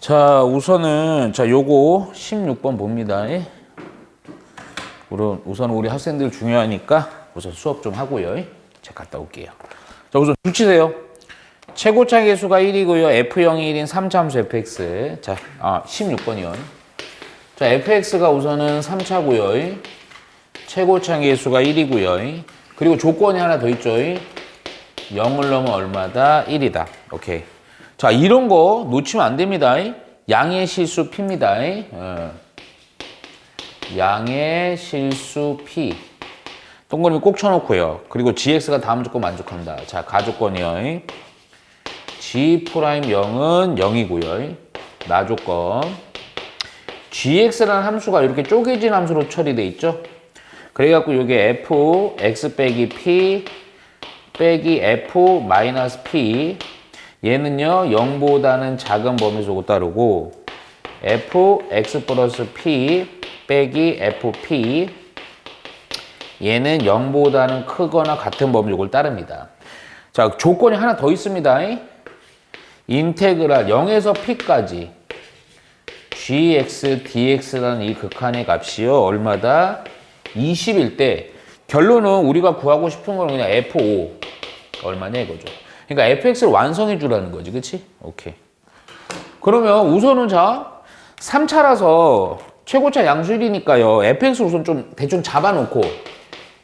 자, 우선은 요거 16번 봅니다. 우선 우리 학생들 중요하니까 우선 수업 좀 하고요. 제가 갔다 올게요. 자, 우선 붙이세요. 최고차 계수가 1이고요. F0이 1인 3차함수 fx. 자, 16번이요. 자, fx가 우선은 3차고요. 최고차 계수가 1이고요. 그리고 조건이 하나 더 있죠. 0을 넣으면 얼마다? 1이다. 오케이. 자, 이런 거 놓치면 안 됩니다. 양의 실수 p입니다. 양의 실수 p. 동그라미 꼭 쳐놓고요. 그리고 gx가 다음 조건 만족한다. 자, 가조건이요. g'0은 0이고요. 나조건. gx라는 함수가 이렇게 쪼개진 함수로 처리돼 있죠. 그래갖고 이게 f x 빼기 p 빼기 f 마이너스 p 얘는요 0보다는 작은 범위 속으로 따르고 f x 플러스 p 빼기 fp 얘는 0보다는 크거나 같은 범위 속을 따릅니다. 자, 조건이 하나 더 있습니다. 인테그랄 0에서 p까지 gx dx라는 이 극한의 값이요 얼마다? 20일 때 결론은 우리가 구하고 싶은 건 그냥 f5 얼마냐 이거죠. 그러니까 fx를 완성해 주라는 거지, 그치? 오케이. 그러면 우선은 자 3차라서 최고차 양수 1이니까요 fx를 우선 좀 대충 잡아놓고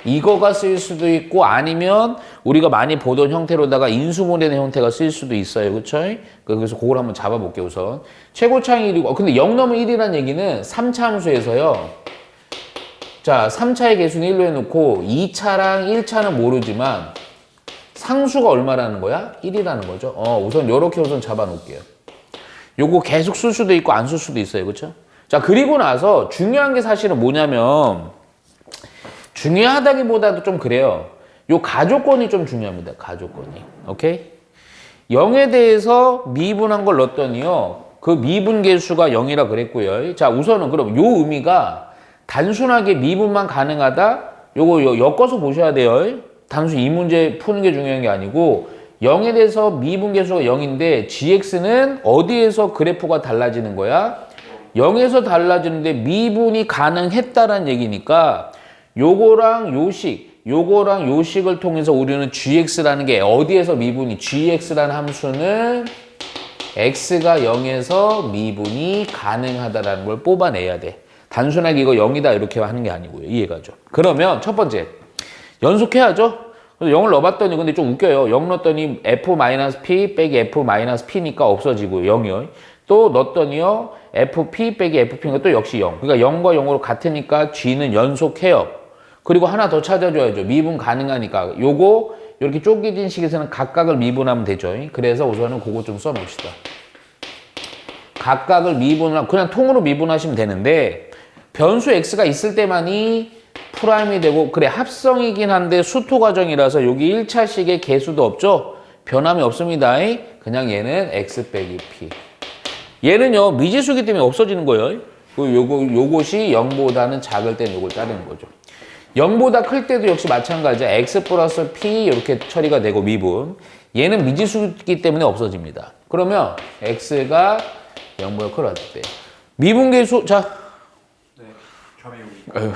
이거가 쓰일 수도 있고 아니면 우리가 많이 보던 형태로다가 인수분해된 형태가 쓰일 수도 있어요, 그쵸? 그래서 그걸 한번 잡아볼게요. 우선 최고차는 1이고 근데 0 넣으면 1이라는 얘기는 3차 함수에서요 자 3차의 개수는 1로 해놓고 2차랑 1차는 모르지만 상수가 얼마라는 거야? 1이라는 거죠. 우선 요렇게 우선 잡아놓을게요. 요거 계속 쓸 수도 있고 안 쓸 수도 있어요, 그쵸? 자, 그리고 나서 중요한 게 사실은 뭐냐면 중요하다기보다도 좀 그래요. 요 가조건이 좀 중요합니다. 가조건이. 오케이? 0에 대해서 미분한 걸 넣었더니요. 그 미분 계수가 0이라 그랬고요. 자, 우선은 그럼 요 의미가 단순하게 미분만 가능하다? 요거 엮어서 보셔야 돼요. 단순히 이 문제 푸는 게 중요한 게 아니고 0에 대해서 미분 계수가 0인데 gx는 어디에서 그래프가 달라지는 거야? 0에서 달라지는데 미분이 가능했다라는 얘기니까 요거랑 요식을 통해서 우리는 gx라는 게 어디에서 미분이 gx라는 함수는 x가 0에서 미분이 가능하다라는 걸 뽑아내야 돼. 단순하게 이거 0이다 이렇게 하는 게 아니고요. 이해가죠? 그러면 첫 번째 연속해야죠. 그래서 0을 넣어봤더니 근데 좀 웃겨요. 0 넣었더니 f-p 빼기 f-p니까 없어지고 0이요. 또 넣었더니요. fp 빼기 fp니까 또 역시 0. 그러니까 0과 0으로 같으니까 g는 연속해요. 그리고 하나 더 찾아줘야죠. 미분 가능하니까. 요거 이렇게 쪼개진 식에서는 각각을 미분하면 되죠. 그래서 우선은 그거 좀 써놓읍시다. 각각을 미분하면 그냥 통으로 미분하시면 되는데 변수 x가 있을 때만이 프라임이 되고 그래 합성이긴 한데 수토 과정이라서 여기 1차식의 개수도 없죠? 변함이 없습니다. 그냥 얘는 x 빼기 p. 얘는요 미지수기 때문에 없어지는 거예요. 요것이 0보다는 작을 때는 요걸 따르는 거죠. 0보다 클 때도 역시 마찬가지야. x 플러스 p 이렇게 처리가 되고 미분. 얘는 미지수기 때문에 없어집니다. 그러면 x가 0보다 클 때 미분 계수 자 네, 좌미분.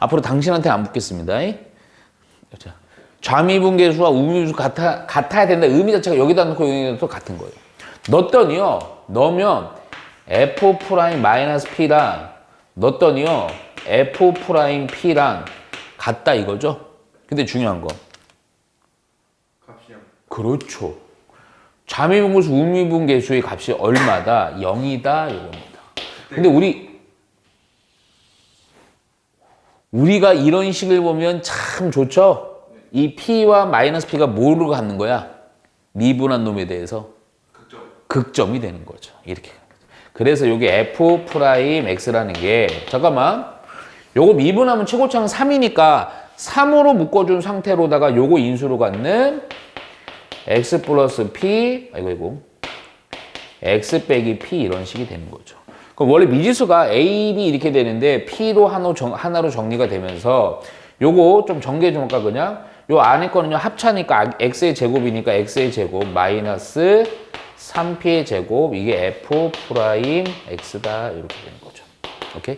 앞으로 당신한테 안 붙겠습니다. 자, 좌미분 계수와 우미분 계수 같아야 된다. 의미 자체가 여기다 넣고 여기다 넣고 같은 거예요. 넣었더니요. 넣으면 f'-p랑 넣었더니요. f'-p랑 같다 이거죠. 근데 중요한 거. 값이요. 그렇죠. 좌미분 계수, 우미분 계수의 값이 얼마다? 0이다 이겁니다. 근데 우리가 이런 식을 보면 참 좋죠? 이 p와 마이너스 p가 뭐로 갖는 거야? 미분한 놈에 대해서 극점이 되는 거죠. 이렇게. 그래서 이게 f'x라는 게 잠깐만 요거 미분하면 최고차는 3이니까 3으로 묶어준 상태로다가 요거 인수로 갖는 x 플러스 p x 빼기 p 이런 식이 되는 거죠. 그럼 원래 미지수가 A, B 이렇게 되는데 P로 하나로 정리가 되면서 요거 좀 정리해 좀 할까 그냥? 요 안에 거는요 합차니까 X의 제곱이니까 X의 제곱 마이너스 3p의 제곱 이게 f 프라임 x다 이렇게 되는 거죠. 오케이?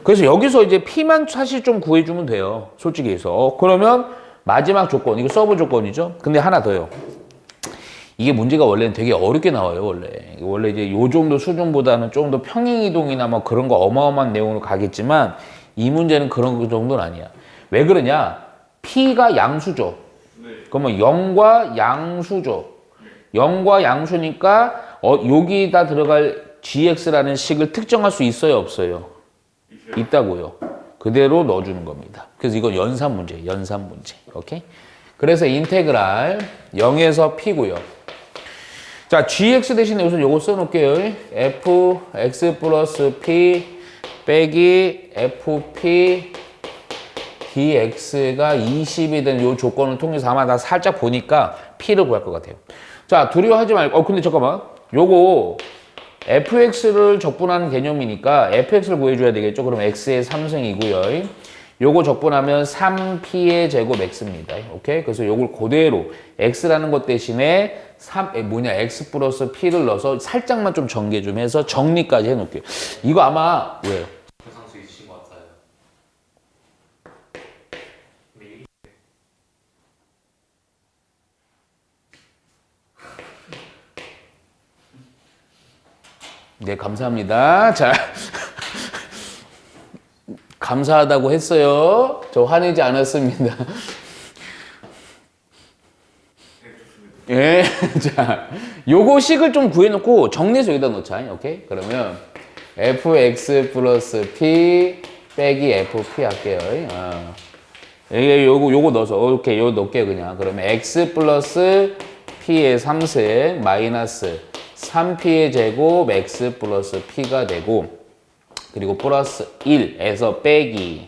그래서 여기서 이제 p만 사실 좀 구해주면 돼요. 솔직히 해서. 그러면 마지막 조건 이거 서브 조건이죠. 근데 하나 더요. 이게 문제가 원래는 되게 어렵게 나와요. 원래 이제 요 정도 수준보다는 조금 더 평행이동이나 뭐 그런 거 어마어마한 내용으로 가겠지만 이 문제는 그런 정도는 아니야. 왜 그러냐? p가 양수죠. 그러면 0과 양수죠. 0과 양수니까 여기다 들어갈 gx라는 식을 특정할 수 있어요, 없어요? 있다고요. 그대로 넣어주는 겁니다. 그래서 이건 연산 문제, 연산 문제. 오케이? 그래서 인테그랄 0에서 p고요. 자, gx 대신에 우선 요거 써놓을게요. fx 플러스 p 빼기 fp dx가 20이 된 요 조건을 통해서 아마 나 살짝 보니까 p를 구할 것 같아요. 자, 두려워하지 말고, 근데 잠깐만. 요거 fx를 적분하는 개념이니까 fx를 구해줘야 되겠죠? 그럼 x의 3승이고요. 요거 적분하면 3p의 제곱 x입니다. 오케이? 그래서 요걸 그대로 x라는 것 대신에 x 플러스 p를 넣어서 살짝만 좀 전개 좀 해서 정리까지 해놓을게요. 이거 아마 왜요? 상수 있으신 것 같아요. 네, 감사합니다. 자, 감사하다고 했어요. 저 화내지 않았습니다. 예, 자, 요거 식을 좀 구해놓고 정리해서 여기다 넣자. 오케이? 그러면 fx 플러스 p 빼기 fp 할게요. 요거 넣어서 오케이, 요거 넣을게요 그냥. 그러면 x 플러스 p의 3승 마이너스 3p의 제곱 x 플러스 p가 되고 그리고 플러스 1에서 빼기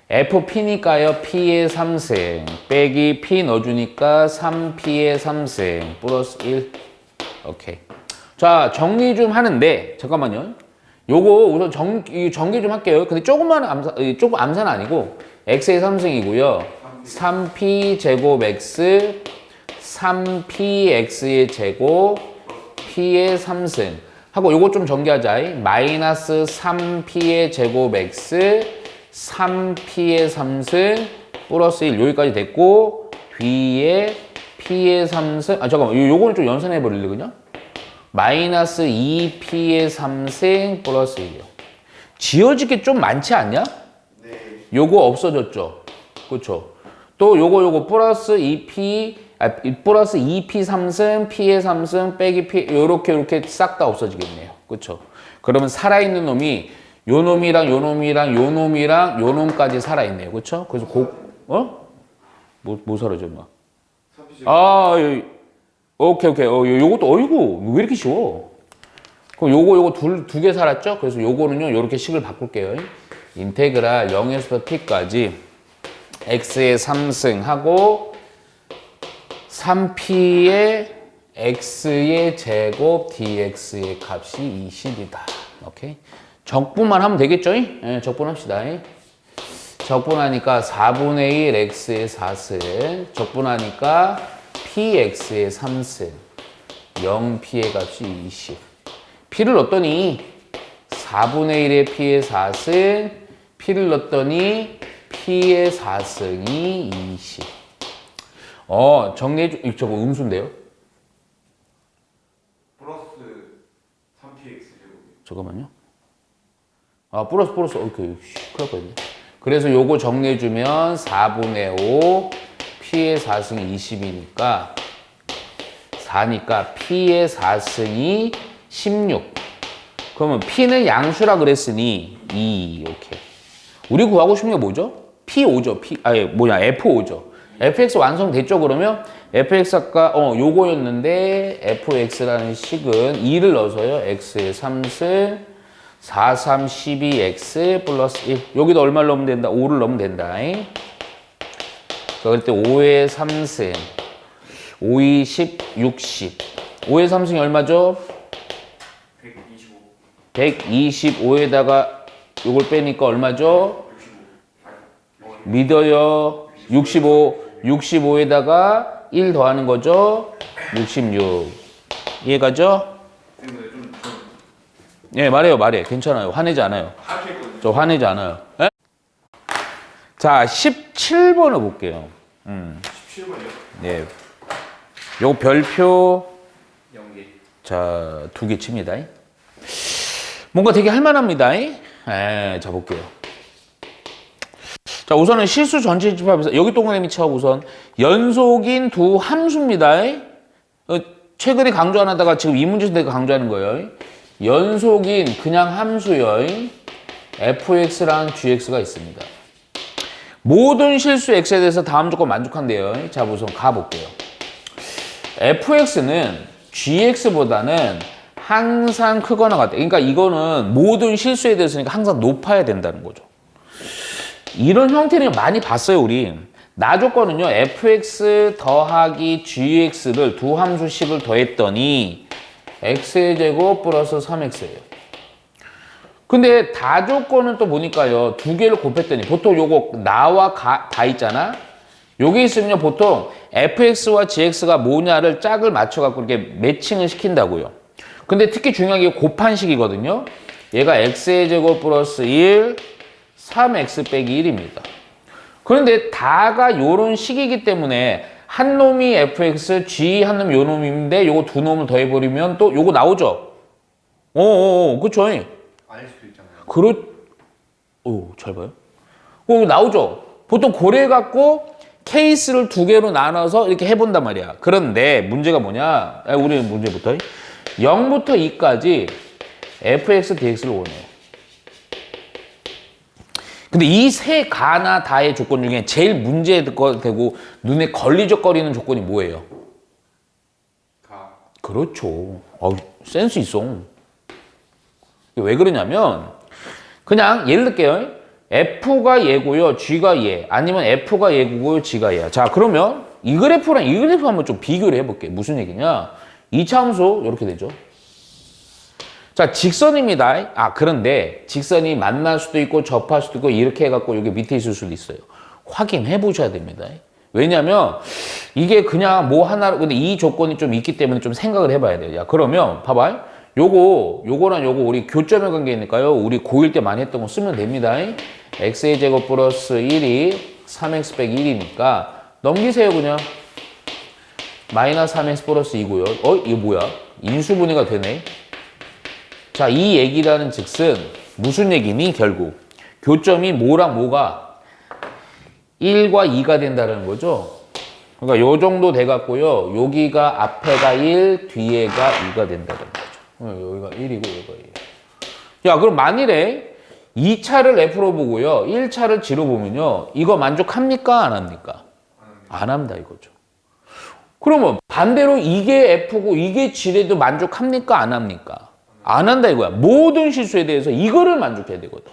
fp니까요 p의 3승 빼기 p 넣어주니까 3p의 3승 플러스 1. 오케이. 자, 정리 좀 하는데 잠깐만요. 요거 우선 전개 좀 할게요. 근데 조금 암산은 아니고 x의 3승이고요 3p 제곱 x 3px의 제곱 p의 3승 하고 요거 좀 전개하자. 마이너스 3p의 제곱 x 3p의 3승 플러스 1 여기까지 됐고 뒤에 p의 3승 잠깐만 요거는 좀 연산해 버릴래 그냥? 마이너스 2p의 3승 플러스 1이요. 지어질 게 좀 많지 않냐? 네. 요거 없어졌죠? 그쵸? 또 요거 플러스 2p 플러스 2p 3승, p의 3승, 빼기 p 요렇게 싹 다 없어지겠네요. 그쵸? 그러면 살아있는 놈이 요 놈이랑 요 놈이랑 요 놈이랑 요 놈까지 살아있네요. 그쵸? 그래서 뭐 사라져, 막. 오케이. 요것도, 어이구, 왜 이렇게 쉬워? 그럼 요거 두 개 살았죠? 그래서 요거는요, 요렇게 식을 바꿀게요. 인테그랄 0에서 p까지 x의 3승 하고 3p의 x의 제곱 dx의 값이 20이다. 오케이? 적분만 하면 되겠죠? 네, 적분합시다. 적분하니까 4분의 1 x의 4승 적분하니까 px의 3승 0p의 값이 20 p를 넣었더니 4분의 1의 p의 4승 p를 넣었더니 p의 4승이 20 정리해줘. 저거 음수인데요? 플러스 3px 제곱. 잠깐만요. 플러스. 오케이. 큰일 날 뻔했네. 그래서 요거 정리해주면 4분의 5 p의 4승이 20이니까 4니까 p의 4승이 16. 그러면 p는 양수라 그랬으니 2. 오케이. 우리 구하고 싶은 게 뭐죠? p5죠. f5죠. fx 완성됐죠? 그러면 fx 아까 요거였는데 fx라는 식은 2를 넣어서요. x의 3승 4, 3, 12x 플러스 1 여기다 얼마를 넣으면 된다? 5를 넣으면 된다. 그럴 때 5의 3승 5, 20, 60 5의 3승이 얼마죠? 125. 125에다가 요걸 빼니까 얼마죠? 65. 믿어요. 65에다가 1 더하는 거죠? 66. 이해가죠? 근데 좀 예, 말해. 괜찮아요. 화내지 않아요. 하겠거든요. 저 화내지 않아요. 예? 자, 17번을 볼게요. 17번이요? 예. 요 별표, 연기. 자, 2개 칩니다. 뭔가 되게 할만합니다. 예, 자, 볼게요. 자, 우선은 실수 전체 집합에서, 여기 동그라미 쳐, 우선. 연속인 두 함수입니다. 최근에 강조 안 하다가 지금 이 문제에서 내가 강조하는 거예요. 연속인 그냥 함수요. fx랑 gx가 있습니다. 모든 실수 x에 대해서 다음 조건 만족한대요. 자, 우선 가볼게요. fx는 gx보다는 항상 크거나 같다. 그러니까 이거는 모든 실수에 대해서니까 항상 높아야 된다는 거죠. 이런 형태를 많이 봤어요, 우리. 나 조건은요, fx 더하기 gx를 두 함수씩을 더했더니 x의 제곱 플러스 3x예요. 근데 다 조건은 또 보니까요, 두 개를 곱했더니 보통 요거 나와 다 있잖아. 요게 있으면 보통 fx와 gx가 뭐냐를 짝을 맞춰갖고 이렇게 매칭을 시킨다고요. 근데 특히 중요한 게 곱한식이거든요. 얘가 x의 제곱 플러스 1, 3x 빼기 1입니다. 그런데 다가 요런 식이기 때문에 한 놈이 fx, g 한 놈이 요 놈인데 요거 두 놈을 더해버리면 또 요거 나오죠? 그쵸? 아닐 수도 있잖아요. 잘 봐요. 나오죠? 보통 고래갖고 케이스를 두 개로 나눠서 이렇게 해본단 말이야. 그런데 문제가 뭐냐? 우리 문제부터 0부터 2까지 fx, dx를 원해요. 근데 이 세 가나 다의 조건 중에 제일 문제되고 눈에 걸리적거리는 조건이 뭐예요? 가. 그렇죠. 센스 있어. 왜 그러냐면 그냥 예를 들게요. F가 얘고요. G가 얘. 아니면 F가 얘고요. G가 얘야. 자, 그러면 이 그래프랑 이 그래프 한번 좀 비교를 해볼게. 무슨 얘기냐? 2차 함수 이렇게 되죠. 자, 직선입니다. 그런데 직선이 만날 수도 있고 접할 수도 있고 이렇게 해갖고 여기 밑에 있을 수도 있어요. 확인해 보셔야 됩니다. 왜냐면 이게 그냥 뭐 하나, 근데 이 조건이 좀 있기 때문에 좀 생각을 해봐야 돼요. 야, 그러면 봐봐. 요거랑 요거 우리 교점의 관계니까요. 우리 고1 때 많이 했던 거 쓰면 됩니다. x의 제곱 플러스 1이 3x 빼기 1이니까 넘기세요, 그냥. 마이너스 3x 플러스 2고요. 이거 뭐야? 인수분해가 되네. 자, 이 얘기라는 즉슨 무슨 얘기니? 결국 교점이 뭐랑 뭐가 1과 2가 된다는 거죠. 그러니까 요 정도 돼갖고요. 여기가 앞에가 1, 뒤에가 2가 된다는 거죠. 여기가 1이고 여기가 2. 야, 그럼 만일에 2차를 F로 보고요. 1차를 G로 보면요. 이거 만족합니까? 안 합니까? 안 합니다, 이거죠. 그러면 반대로 이게 F고 이게 G래도 만족합니까? 안 합니까? 안 한다 이거야. 모든 실수에 대해서 이거를 만족해야 되거든.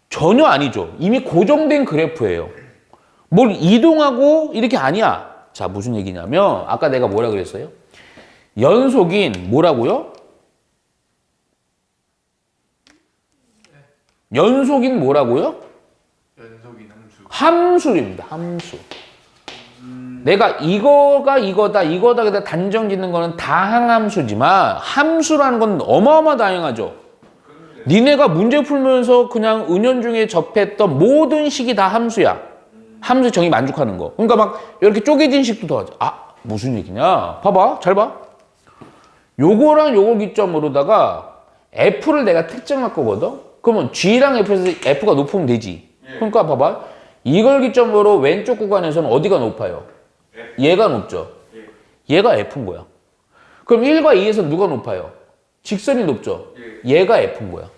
전혀 아니죠. 이미 고정된 그래프예요. 뭘 이동하고 이렇게 아니야. 자, 무슨 얘기냐면 아까 내가 뭐라 그랬어요? 연속인 뭐라고요? 연속인 뭐라고요? 연속인 함수. 함수입니다. 함수. 내가 이거가 이거다 단정 짓는 거는 다항함수지만 함수라는 건 어마어마 다양하죠. 니네가 문제 풀면서 그냥 은연중에 접했던 모든 식이 다 함수야. 함수 정의 만족하는 거. 그러니까 막 이렇게 쪼개진 식도 더하죠. 무슨 얘기냐? 봐봐. 잘 봐. 요거랑 요거 기점으로다가 F를 내가 특정할 거거든? 그러면 G랑 F에서 F가 높으면 되지. 그러니까 봐봐. 이걸 기점으로 왼쪽 구간에서는 어디가 높아요? 얘가 높죠. 얘가 F인 거야. 그럼 1과 2에서 누가 높아요? 직선이 높죠. 얘가 F인 거야.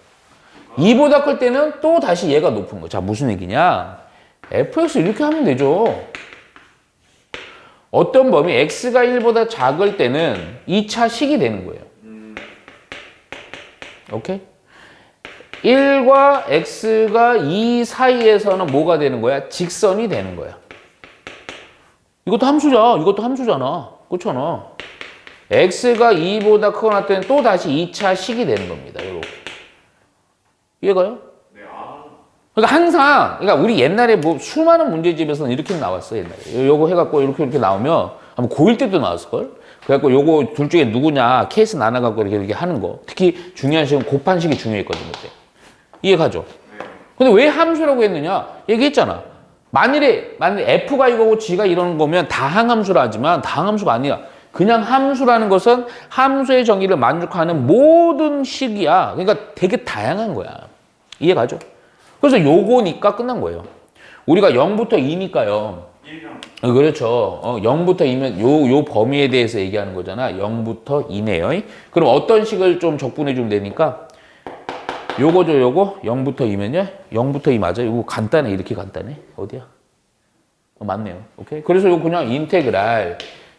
2보다 클 때는 또 다시 얘가 높은 거야. 자, 무슨 얘기냐? fx 이렇게 하면 되죠. 어떤 범위 x가 1보다 작을 때는 2차 식이 되는 거예요. 오케이? 1과 x가 2 사이에서는 뭐가 되는 거야? 직선이 되는 거야. 이것도 함수잖아. 이것도 함수잖아. 그렇잖아. x가 2보다 크거나 할 때는 또 다시 2차 식이 되는 겁니다. 이렇게. 이해가요? 네, 그러니까 항상, 그러니까 우리 옛날에 뭐 수많은 문제집에서는 이렇게 나왔어, 옛날에. 요거 해갖고 이렇게 나오면 아마 고1 때도 나왔을걸? 그래갖고 요거 둘 중에 누구냐 케이스 나눠갖고 이렇게 하는 거. 특히 중요한 식은 곱한식이 중요했거든요. 그때. 이해가죠? 근데 왜 함수라고 했느냐? 얘기했잖아. 만일에 F가 이거고 G가 이러는 거면 다항함수라 하지만 다항함수가 아니야. 그냥 함수라는 것은 함수의 정의를 만족하는 모든 식이야. 그러니까 되게 다양한 거야. 이해가죠? 그래서 요거니까 끝난 거예요. 우리가 0부터 2니까요. 그렇죠. 0부터 2면 요 범위에 대해서 얘기하는 거잖아. 0부터 2네요. 그럼 어떤 식을 좀 적분해 주면 되니까 요거죠, 요거. 0부터 2면요. 0부터 2 맞아. 이거 간단해. 이렇게 간단해. 어디야? 맞네요. 오케이. 그래서 요거 그냥 인테그랄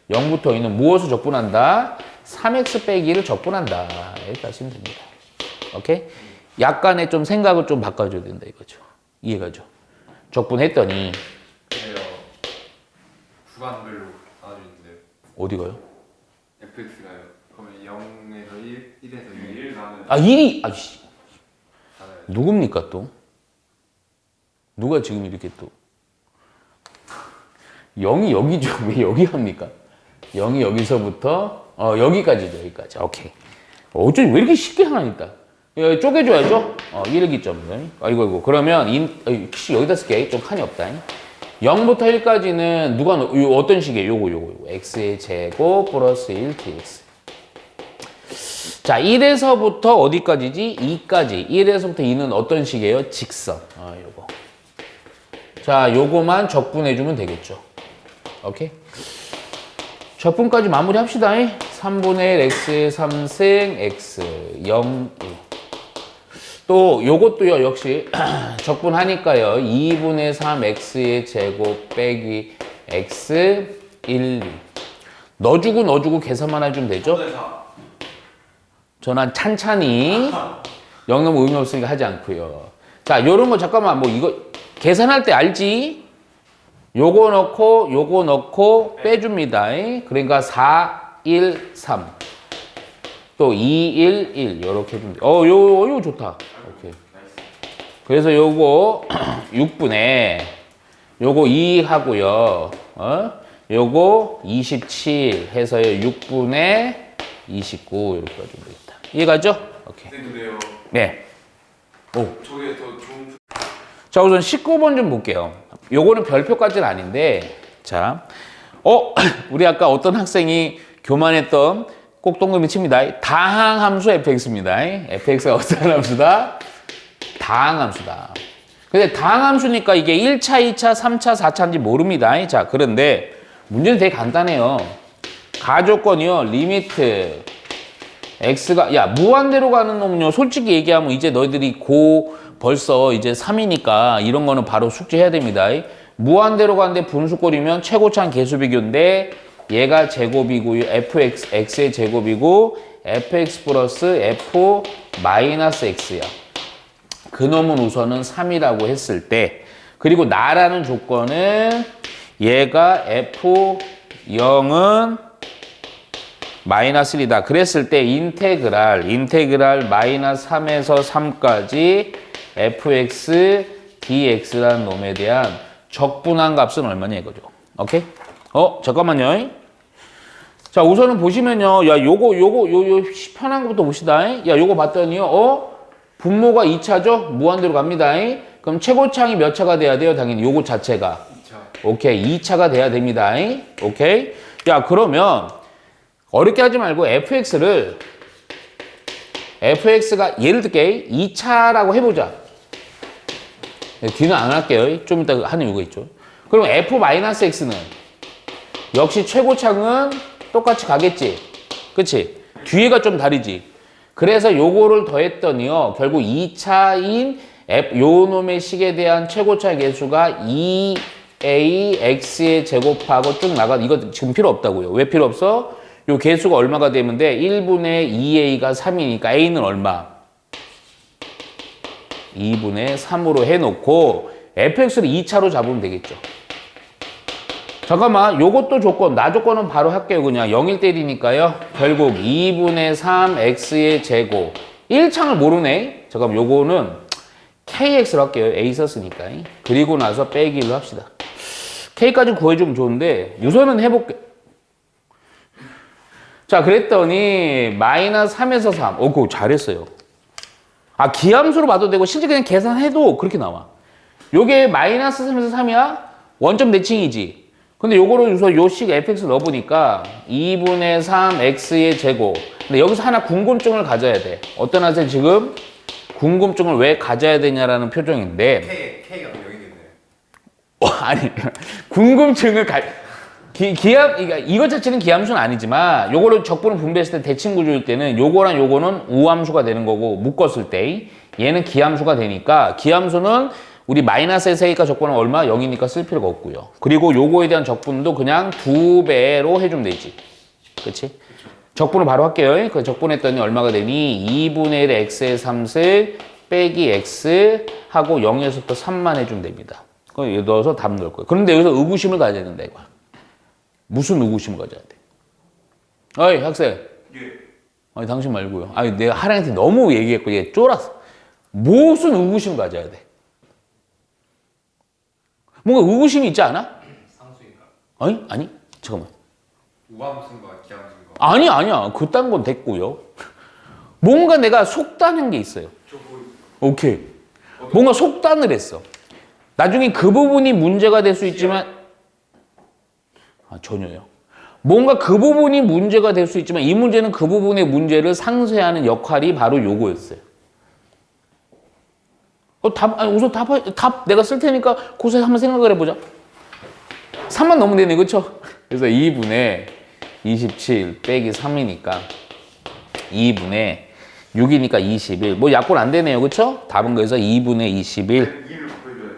0부터 2는 무엇을 적분한다? 3x 빼기 1을 적분한다. 이렇게 하시면 됩니다. 오케이? 약간의 좀 생각을 좀 바꿔줘야 된다 이거죠. 이해가죠? 적분했더니 구간별로 나눠주는데 어디 가요? fx가요. 그러면 0에서 1, 1에서 1 나는 아 1이 아씨 나눠요. 누굽니까 또? 누가 지금 이렇게 또 0이 여기죠. 왜 여기 합니까? 0이 여기서부터 여기까지죠. 여기까지. 오케이. 어쩌지 왜 이렇게 쉽게 하나니까? 쪼개줘야죠. 일기점. 아이고. 그러면 여기다 쓸게. 좀 칸이 없다. 0부터 1까지는 누가 어떤 식이에요? 요거. x의 제곱 플러스 1 dx. 자, 1에서부터 어디까지지? 2까지. 1에서부터 2는 어떤 식이에요? 직선. 요거. 자, 요거만 적분해주면 되겠죠. 오케이? 적분까지 마무리 합시다. 3분의 1 x의 3승 x 0, 1. 또 요것도요 역시 적분하니까요 2분의 3 x의 제곱 빼기 x 1, 2 넣어주고 계산만 해주면 되죠? 전환 찬찬히 영능 의미 없으니까 하지 않고요. 자 요런 거 잠깐만 뭐 이거 계산할 때 알지? 요거 넣고 빼줍니다. 그러니까 4, 1, 3 또 2, 1, 1 요렇게 해주면 돼. 요거 좋다. 오케이. 그래서 요거 6분의 요거 2 하고요. 요거 27 해서요 6분의 29 이렇게 가지면 되겠다. 이해가죠? 오케이. 근데요. 네. 오. 저게 더 좋은. 자 우선 19번 좀 볼게요. 요거는 별표까지는 아닌데 자 우리 아까 어떤 학생이 교만했던 꼭 동그라미 칩니다. 다항함수 fx입니다. fx가 어떤 함수다? 다항함수다. 근데 다항함수니까 이게 1차, 2차, 3차, 4차인지 모릅니다. 자, 그런데 문제는 되게 간단해요. 가조건이요. 리미트 x가 무한대로 가는 놈은요. 솔직히 얘기하면 이제 너희들이 벌써 이제 3이니까 이런 거는 바로 숙제해야 됩니다. 무한대로 가는데 분수꼴이면 최고차는 개수비교인데 얘가 제곱이고요. x의 제곱이고 fx 플러스 f 마이너스 x야. 그놈은 우선은 3이라고 했을 때 그리고 나라는 조건은 얘가 f0은 마이너스 1이다. 그랬을 때 인테그랄 마이너스 3에서 3까지 fx dx라는 놈에 대한 적분한 값은 얼마냐 이거죠. 오케이? 잠깐만요. 자, 우선은 보시면요. 요거 편한 것부터 봅시다. 요거 봤더니요. 분모가 2차죠? 무한대로 갑니다. 그럼 최고차항이 몇 차가 돼야 돼요? 당연히 요거 자체가. 2차. 오케이. 2차가 돼야 됩니다. 오케이? 그러면 어렵게 하지 말고 fx가 예를 들게 2차라고 해보자. 뒤는 안 할게요. 좀 이따 하는 이유가 있죠. 그럼 f-x는 역시 최고차항은 똑같이 가겠지. 그치? 뒤에가 좀 다르지. 그래서 요거를 더했더니요. 결국 2차인 요 놈의 식에 대한 최고차 개수가 2ax의 제곱하고 쭉 나가. 이거 지금 필요 없다고요. 왜 필요 없어? 요 개수가 얼마가 되면 돼? 1분의 2a가 3이니까 a는 얼마? 2분의 3으로 해놓고 fx를 2차로 잡으면 되겠죠. 잠깐만 요것도 조건, 나 조건은 바로 할게요. 그냥 0일 때리니까요. 결국 2분의 3 x의 제곱 1창을 모르네. 잠깐만 요거는 kx로 할게요. a 썼으니까. 그리고 나서 빼기로 합시다. k까지 구해주면 좋은데 우선은 해볼게. 자, 그랬더니 마이너스 3에서 3. 그거 잘했어요. 아, 기함수로 봐도 되고 실제 그냥 계산해도 그렇게 나와. 요게 마이너스 3에서 3이야? 원점 대칭이지. 근데 요거를 우선 요식 fx 넣어보니까 2분의 3 x의 제곱. 근데 여기서 하나 궁금증을 가져야 돼. 어떤 학생 지금 궁금증을 왜 가져야 되냐라는 표정인데. K가 0이겠네. 아니, 궁금증을 기함, 그러니까 이것 자체는 기함수는 아니지만 요거를 적분을 분배했을 때 대칭 구조일 때는 요거랑 요거는 우함수가 되는 거고 묶었을 때 얘는 기함수가 되니까 기함수는 우리 마이너스의 세기가 적분은 얼마? 0이니까 쓸 필요가 없고요. 그리고 요거에 대한 적분도 그냥 2배로 해주면 되지. 그치? 적분을 바로 할게요. 그 적분했더니 얼마가 되니? 2분의 1 x의 3승 빼기 x 하고 0에서부터 3만 해주면 됩니다. 그럼 여기 넣어서 답 넣을 거예요. 그런데 여기서 의구심을 가져야 된다 이거야. 무슨 의구심을 가져야 돼? 어이 학생. 예. 아니 당신 말고요. 아니 내가 하랑한테 너무 얘기했고 얘 쫄았어. 무슨 의구심 가져야 돼? 뭔가 의구심이 있지 않아? 상수인가? 아니 잠깐만. 우함수인가 기함수인가? 아니야. 그딴 건 됐고요. 뭔가 내가 속단한 게 있어요. 오케이. 뭔가 속단을 했어. 나중에 그 부분이 문제가 될 수 있지만 전혀요. 뭔가 그 부분이 문제가 될 수 있지만 이 문제는 그 부분의 문제를 상쇄하는 역할이 바로 요거였어요. 우선 답 내가 쓸 테니까 고서 한번 생각을 해보자. 3만 넣으면 되네, 그쵸? 그래서 2분의 27 빼기 3이니까 2분의 6이니까 21. 뭐 약분 안 되네요, 그쵸? 답은 그래서 2분의 21. 2를 곱해줘야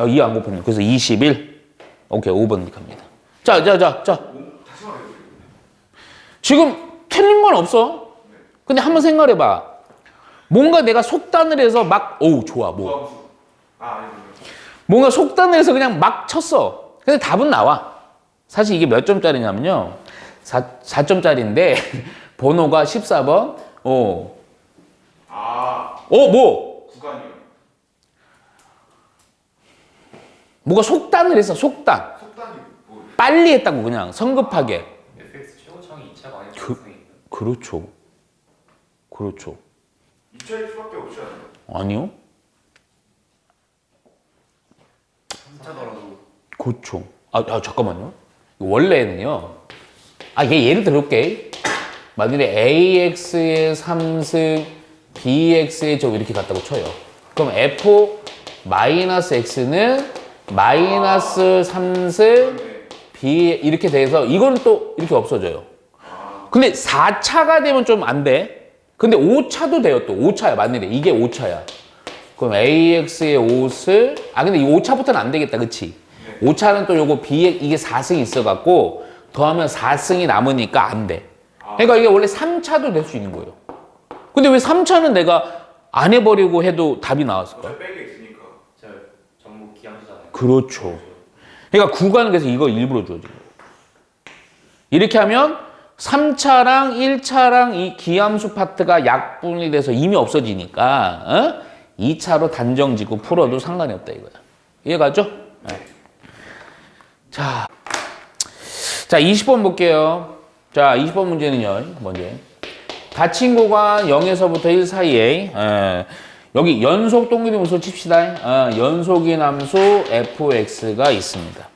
돼. 2 안 곱했네. 그래서 21. 오케이, 5번 갑니다. 자. 다시 말해주세요. 지금 틀린 건 없어. 근데 한번 생각해봐. 뭔가 내가 속단을 해서 좋아, 뭐. 우함수. 아니요. 뭔가 속단을 해서 그냥 막 쳤어. 근데 답은 나와. 사실 이게 몇 점짜리냐면요. 4점짜리인데, 번호가 14번. 뭐? 구간이요. 뭐가 속단을 했어, 속단. 속단이 뭐예요? 빨리 했다고, 그냥, 성급하게. FX 최고창이 2차가 아니라 그렇죠. 2차일 수밖에 없지 않아요? 아니요. 3차더라도. 그렇죠. 잠깐만요. 원래는요. 예를 들어볼게. 만약에 AX의 3승, BX의 저 이렇게 갔다고 쳐요. 그럼 F 마이너스 X는 마이너스 3승, B 이렇게 돼서 이거는 또 이렇게 없어져요. 근데 4차가 되면 좀 안 돼. 근데 5차도 돼요 또. 5차야 만일에. 이게 5차야. 그럼 AX의 5승. 근데 이 5차부터는 안 되겠다. 그치? 5차는 또 요거 B 이게 4승이 있어갖고 더하면 4승이 남으니까 안 돼. 그러니까 이게 원래 3차도 될 수 있는 거예요. 근데 왜 3차는 내가 안 해버리고 해도 답이 나왔을까? 빼기 있으니까. 저 전부 기함수잖아요. 그렇죠. 그러니까 구간은 그래서 이거 일부러 주어진 거예요. 이렇게 하면 3차랑 1차랑 이 기함수 파트가 약분이 돼서 이미 없어지니까 2차로 단정짓고 풀어도 상관이 없다 이거야. 이해가죠? 네. 자, 20번 볼게요. 자, 20번 문제는요. 먼저 닫힌 구간 0에서부터 1 사이에 여기 연속 동그리 함수 칩시다. 연속인 함수 fx가 있습니다.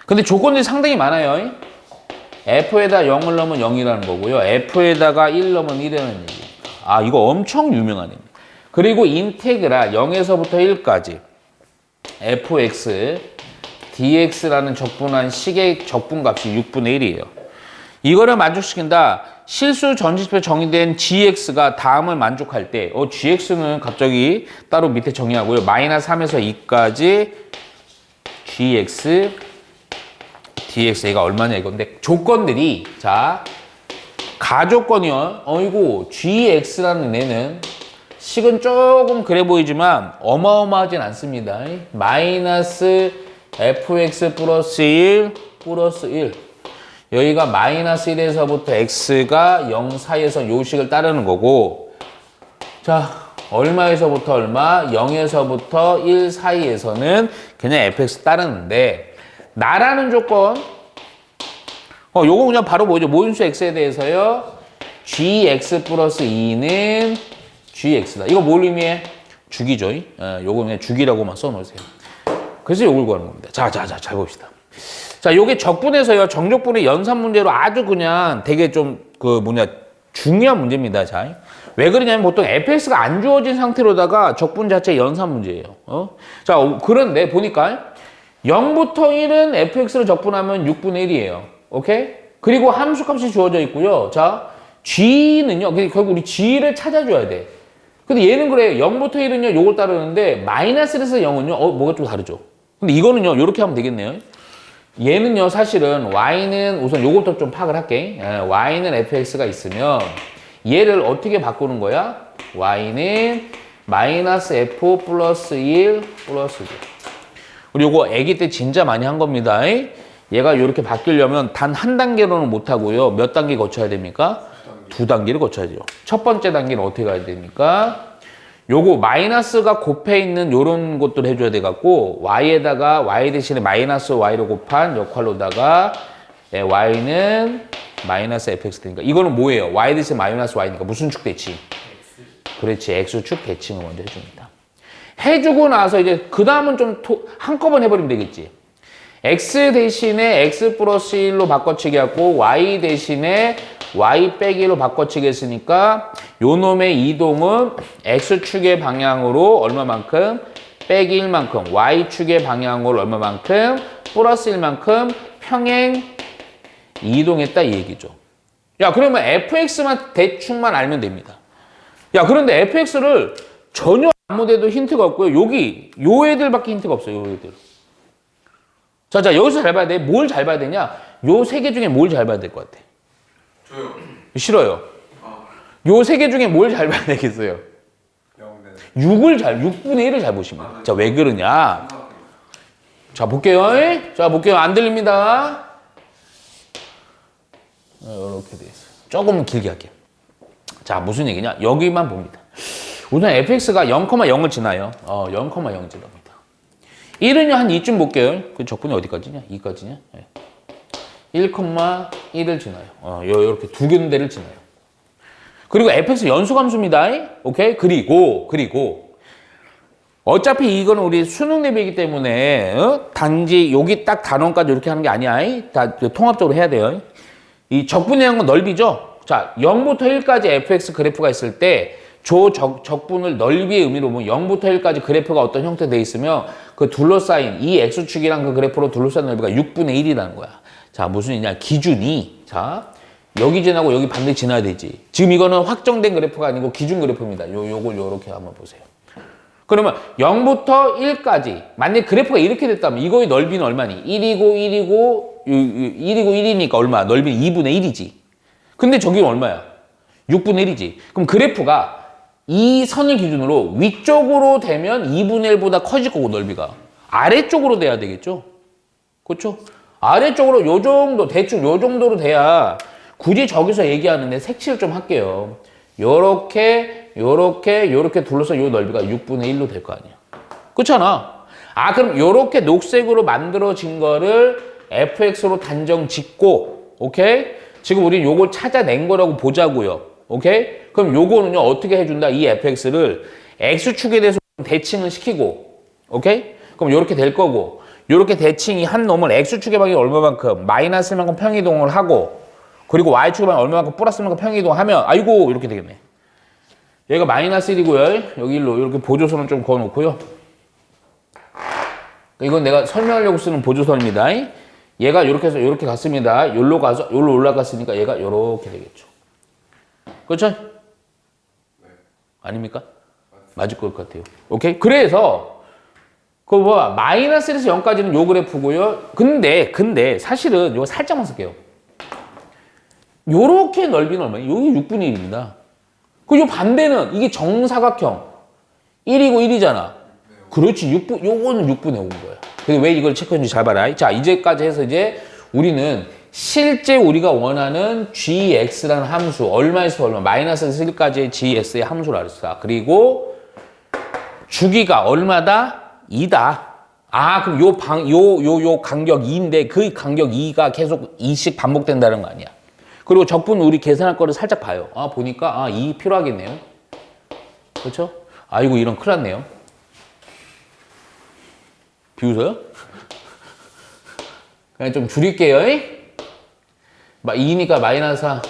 근데 조건들이 상당히 많아요. f에다 0을 넣으면 0이라는 거고요. f에다가 1 넣으면 1이라는 얘기. 이거 엄청 유명한 얘기. 그리고 인테그랄 0에서부터 1까지 fx dx라는 적분한 식의 적분값이 6분의 1이에요. 이거를 만족시킨다. 실수 전지표 정의된 gx가 다음을 만족할 때 gx는 갑자기 따로 밑에 정의하고요. 마이너스 3에서 2까지 gx dx 얘가 얼마냐 이건데 조건들이 가조건이요. 이거 gx라는 애는 식은 조금 그래 보이지만 어마어마하진 않습니다. 마이너스 fx 플러스 1 플러스 1 여기가 마이너스 1에서부터 x가 0 사이에서 요식을 따르는 거고 얼마에서부터 얼마? 0에서부터 1 사이에서는 그냥 fx 따르는데 나라는 조건 요거 그냥 바로 뭐죠? 모인수 x에 대해서요. gx 플러스 2는 gx다. 이거 뭘 의미해? 주기죠. 요거 그냥 주기라고만 써놓으세요. 그래서 요걸 구하는 겁니다. 자, 잘 봅시다. 자, 요게 적분에서요. 정적분의 연산 문제로 아주 그냥 되게 좀 중요한 문제입니다. 자, 왜 그러냐면 보통 fx가 안 주어진 상태로다가 적분 자체 연산 문제예요. 자, 그런데 보니까 0부터 1은 fx를 적분하면 6분의 1이에요. 오케이? 그리고 함수값이 주어져 있고요. 자, g는요. 결국 우리 g를 찾아줘야 돼. 근데 얘는 그래요. 0부터 1은요. 요걸 따르는데 마이너스에서 0은요. 뭐가 좀 다르죠. 근데 이거는요. 요렇게 하면 되겠네요. 얘는요. 사실은 y는 우선 요것도 좀 파악을 할게. y는 fx가 있으면 얘를 어떻게 바꾸는 거야? y는 마이너스 f 플러스 1 플러스 2. 우리 요거 아기 때 진짜 많이 한 겁니다. 얘가 이렇게 바뀌려면 단 한 단계로는 못 하고요. 몇 단계 거쳐야 됩니까? 두 단계를 거쳐야죠. 첫 번째 단계는 어떻게 가야 됩니까? 요거 마이너스가 곱해 있는 요런 것들을 해줘야 돼 갖고 y에다가 y 대신에 마이너스 y로 곱한 역할로다가 y는 마이너스 fx 되니까 이거는 뭐예요? y 대신에 마이너스 y니까 무슨 축 대칭? 그렇지. x축 대칭을 먼저 해줍니다. 해주고 나서 이제 그 다음은 좀 한꺼번에 해버리면 되겠지. x 대신에 x 플러스 1로 바꿔치기 하고 y 대신에 y 빼기 1로 바꿔치기 했으니까 요 놈의 이동은 x축의 방향으로 얼마만큼 빼기 1만큼 y축의 방향으로 얼마만큼 플러스 1만큼 평행 이동했다 이 얘기죠. 야 그러면 fx만 대충만 알면 됩니다. 야 그런데 fx를 전혀 아무 데도 힌트가 없고요. 여기 요 애들밖에 힌트가 없어요. 요 애들. 자 여기서 잘 봐야 돼. 뭘 잘 봐야 되냐? 요 세 개 중에 뭘 잘 봐야 될 것 같아? 저요. 싫어요. 요 세 개 중에 뭘 잘 봐야 되겠어요? 6분의 1을 잘 보시면. 자, 왜 그러냐? 자, 볼게요. 자, 볼게요. 안 들립니다. 이렇게 돼 있어요. 조금 길게 할게요. 자, 무슨 얘기냐? 여기만 봅니다. 우선 fx가 0,0을 지나요. 0,0을 지납니다. 1은요, 한 2쯤 볼게요. 그 적분이 어디까지냐? 2까지냐? 1,1을 지나요. 이렇게 두 군데를 지나요. 그리고 fx 연수함수입니다. 오케이? 그리고 어차피 이거는 우리 수능 대비이기 때문에 단지 여기 딱 단원까지 이렇게 하는 게 아니야. 다 통합적으로 해야 돼요. 이 적분이라는 건 넓이죠. 자, 0부터 1까지 fx 그래프가 있을 때 적분을 넓이의 의미로 보면 0부터 1까지 그래프가 어떤 형태 돼 있으면 그 둘러싸인 이 x축이랑 그 그래프로 둘러싸인 넓이가 6분의 1이라는 거야. 자, 무슨 일이냐? 기준이 자 여기 지나고 여기 반드시 지나야 되지. 지금 이거는 확정된 그래프가 아니고 기준 그래프입니다. 요걸 요렇게 한번 보세요. 그러면 0부터 1까지 만약 그래프가 이렇게 됐다면 이거의 넓이는 얼마니? 1이고 1이니까 얼마? 넓이는 2분의 1이지. 근데 저기는 얼마야? 6분의 1이지. 그럼 그래프가 이 선을 기준으로 위쪽으로 되면 2분의 1보다 커질 거고 넓이가 아래쪽으로 돼야 되겠죠? 그렇죠? 아래쪽으로 요 정도 대충 요 정도로 돼야 굳이 저기서 얘기하는데 색칠을 좀 할게요. 요렇게 둘러서 요 넓이가 6분의 1로 될 거 아니야. 그렇잖아. 그럼 요렇게 녹색으로 만들어진 거를 fx로 단정 짓고 오케이? 지금 우리 요걸 찾아낸 거라고 보자고요. 오케이? 그럼 요거는요 어떻게 해준다? 이 fx를 x축에 대해서 대칭을 시키고 오케이? 그럼 요렇게 될 거고 요렇게 대칭이 한 놈을 x축의 방향이 얼마만큼 마이너스만큼 평이동을 하고 그리고 y축의 방향이 얼마만큼 플러스만큼 평이동하면 아이고 이렇게 되겠네. 얘가 마이너스 1이고요. 여기 일로 이렇게 보조선을 좀 그어놓고요. 이건 내가 설명하려고 쓰는 보조선입니다. 얘가 이렇게 해서 이렇게 갔습니다. 여기로 가서 여기로 올라갔으니까 얘가 이렇게 되겠죠. 그렇죠? 네. 아닙니까? 맞을 것 같아요. 오케이? 그래서 그거 뭐 마이너스 1에서 0까지는 요 그래프고요. 근데 사실은 이거 살짝만 쓸게요. 요렇게 넓이는 얼마예요? 여기 6분의 1입니다. 그리고 반대는 이게 정사각형 1이고 1이잖아. 그렇지. 요거는 6분의 5인 거야. 근데 왜 이걸 체크했는지 잘 봐라. 자, 이제까지 해서 이제 우리는 실제 우리가 원하는 gx라는 함수 얼마에서 얼마 마이너스에서 1까지의 gx의 함수를 알았어. 그리고 주기가 얼마다? 2다. 아, 그럼 요 간격 2인데 그 간격 2가 계속 2씩 반복된다는 거 아니야. 그리고 적분 우리 계산할 거를 살짝 봐요. 아, 보니까 2 필요하겠네요. 그렇죠? 아이고, 이런 큰일 났네요. 비웃어요? 그냥 좀 줄일게요. 2니까 마이너스 4.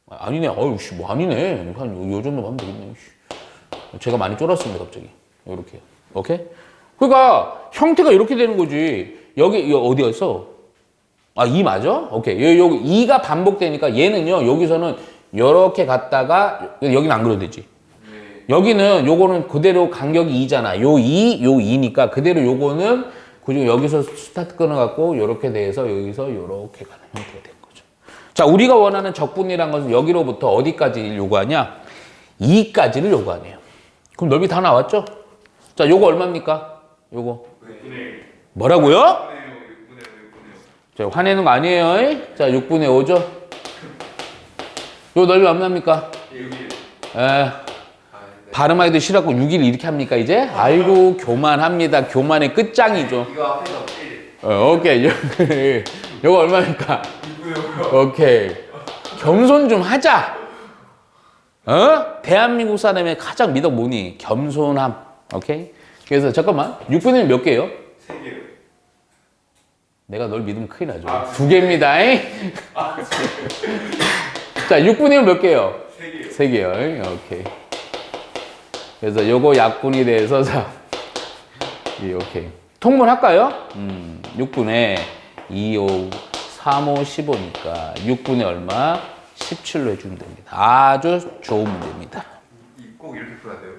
아니네. 어휴, 씨, 뭐 아니네. 한 요 정도 하면 되겠네. 제가 많이 쫄았습니다, 갑자기. 요렇게. 오케이? 그러니까 형태가 이렇게 되는 거지. 여기 어디였어? 2 맞아? 오케이. 여기 2가 반복되니까 얘는요, 여기서는 이렇게 갔다가 여기는 안 그려도 되지. 여기는 요거는 그대로 간격이 2잖아. 요 2니까 그대로 요거는 그리고 여기서 스타트 끊어갖고 요렇게 돼서 여기서 요렇게 가는 형태가 된 거죠. 자, 우리가 원하는 적분이란 것은 여기로부터 어디까지 요구하냐? 2까지를 요구하네요. 그럼 넓이 다 나왔죠? 자, 요거 얼마입니까? 요거. 뭐라고요? 6분의 5, 6분의 5, 6분의 5. 자, 화내는 거 아니에요? 자, 6분의 5죠? 요 넓이 얼마입니까? 6일. 에. 발음하기도 싫었고 6일 이렇게 합니까 이제? 아이고 교만합니다. 교만의 끝장이죠. 이거 앞에서 1. 오케이. 요거 얼마입니까? 6분의 5. 오케이. 겸손 좀 하자. 대한민국 사람의 가장 미덕 뭐니? 겸손함. 오케이? 그래서 잠깐만. 6분의 1 몇 개예요? 3개요. 내가 널 믿으면 큰일 나죠. 2개입니다. 자, 6분의 1 몇 개예요? 3개요. 3개요. 오케이. 그래서 요거 약분이 돼서 자, 오케이. 통분할까요? 6분의 2, 5, 3, 5, 15니까 6분의 얼마? 17로 해주면 됩니다. 아주 좋은 문제입니다. 꼭 이렇게 풀어야 돼요?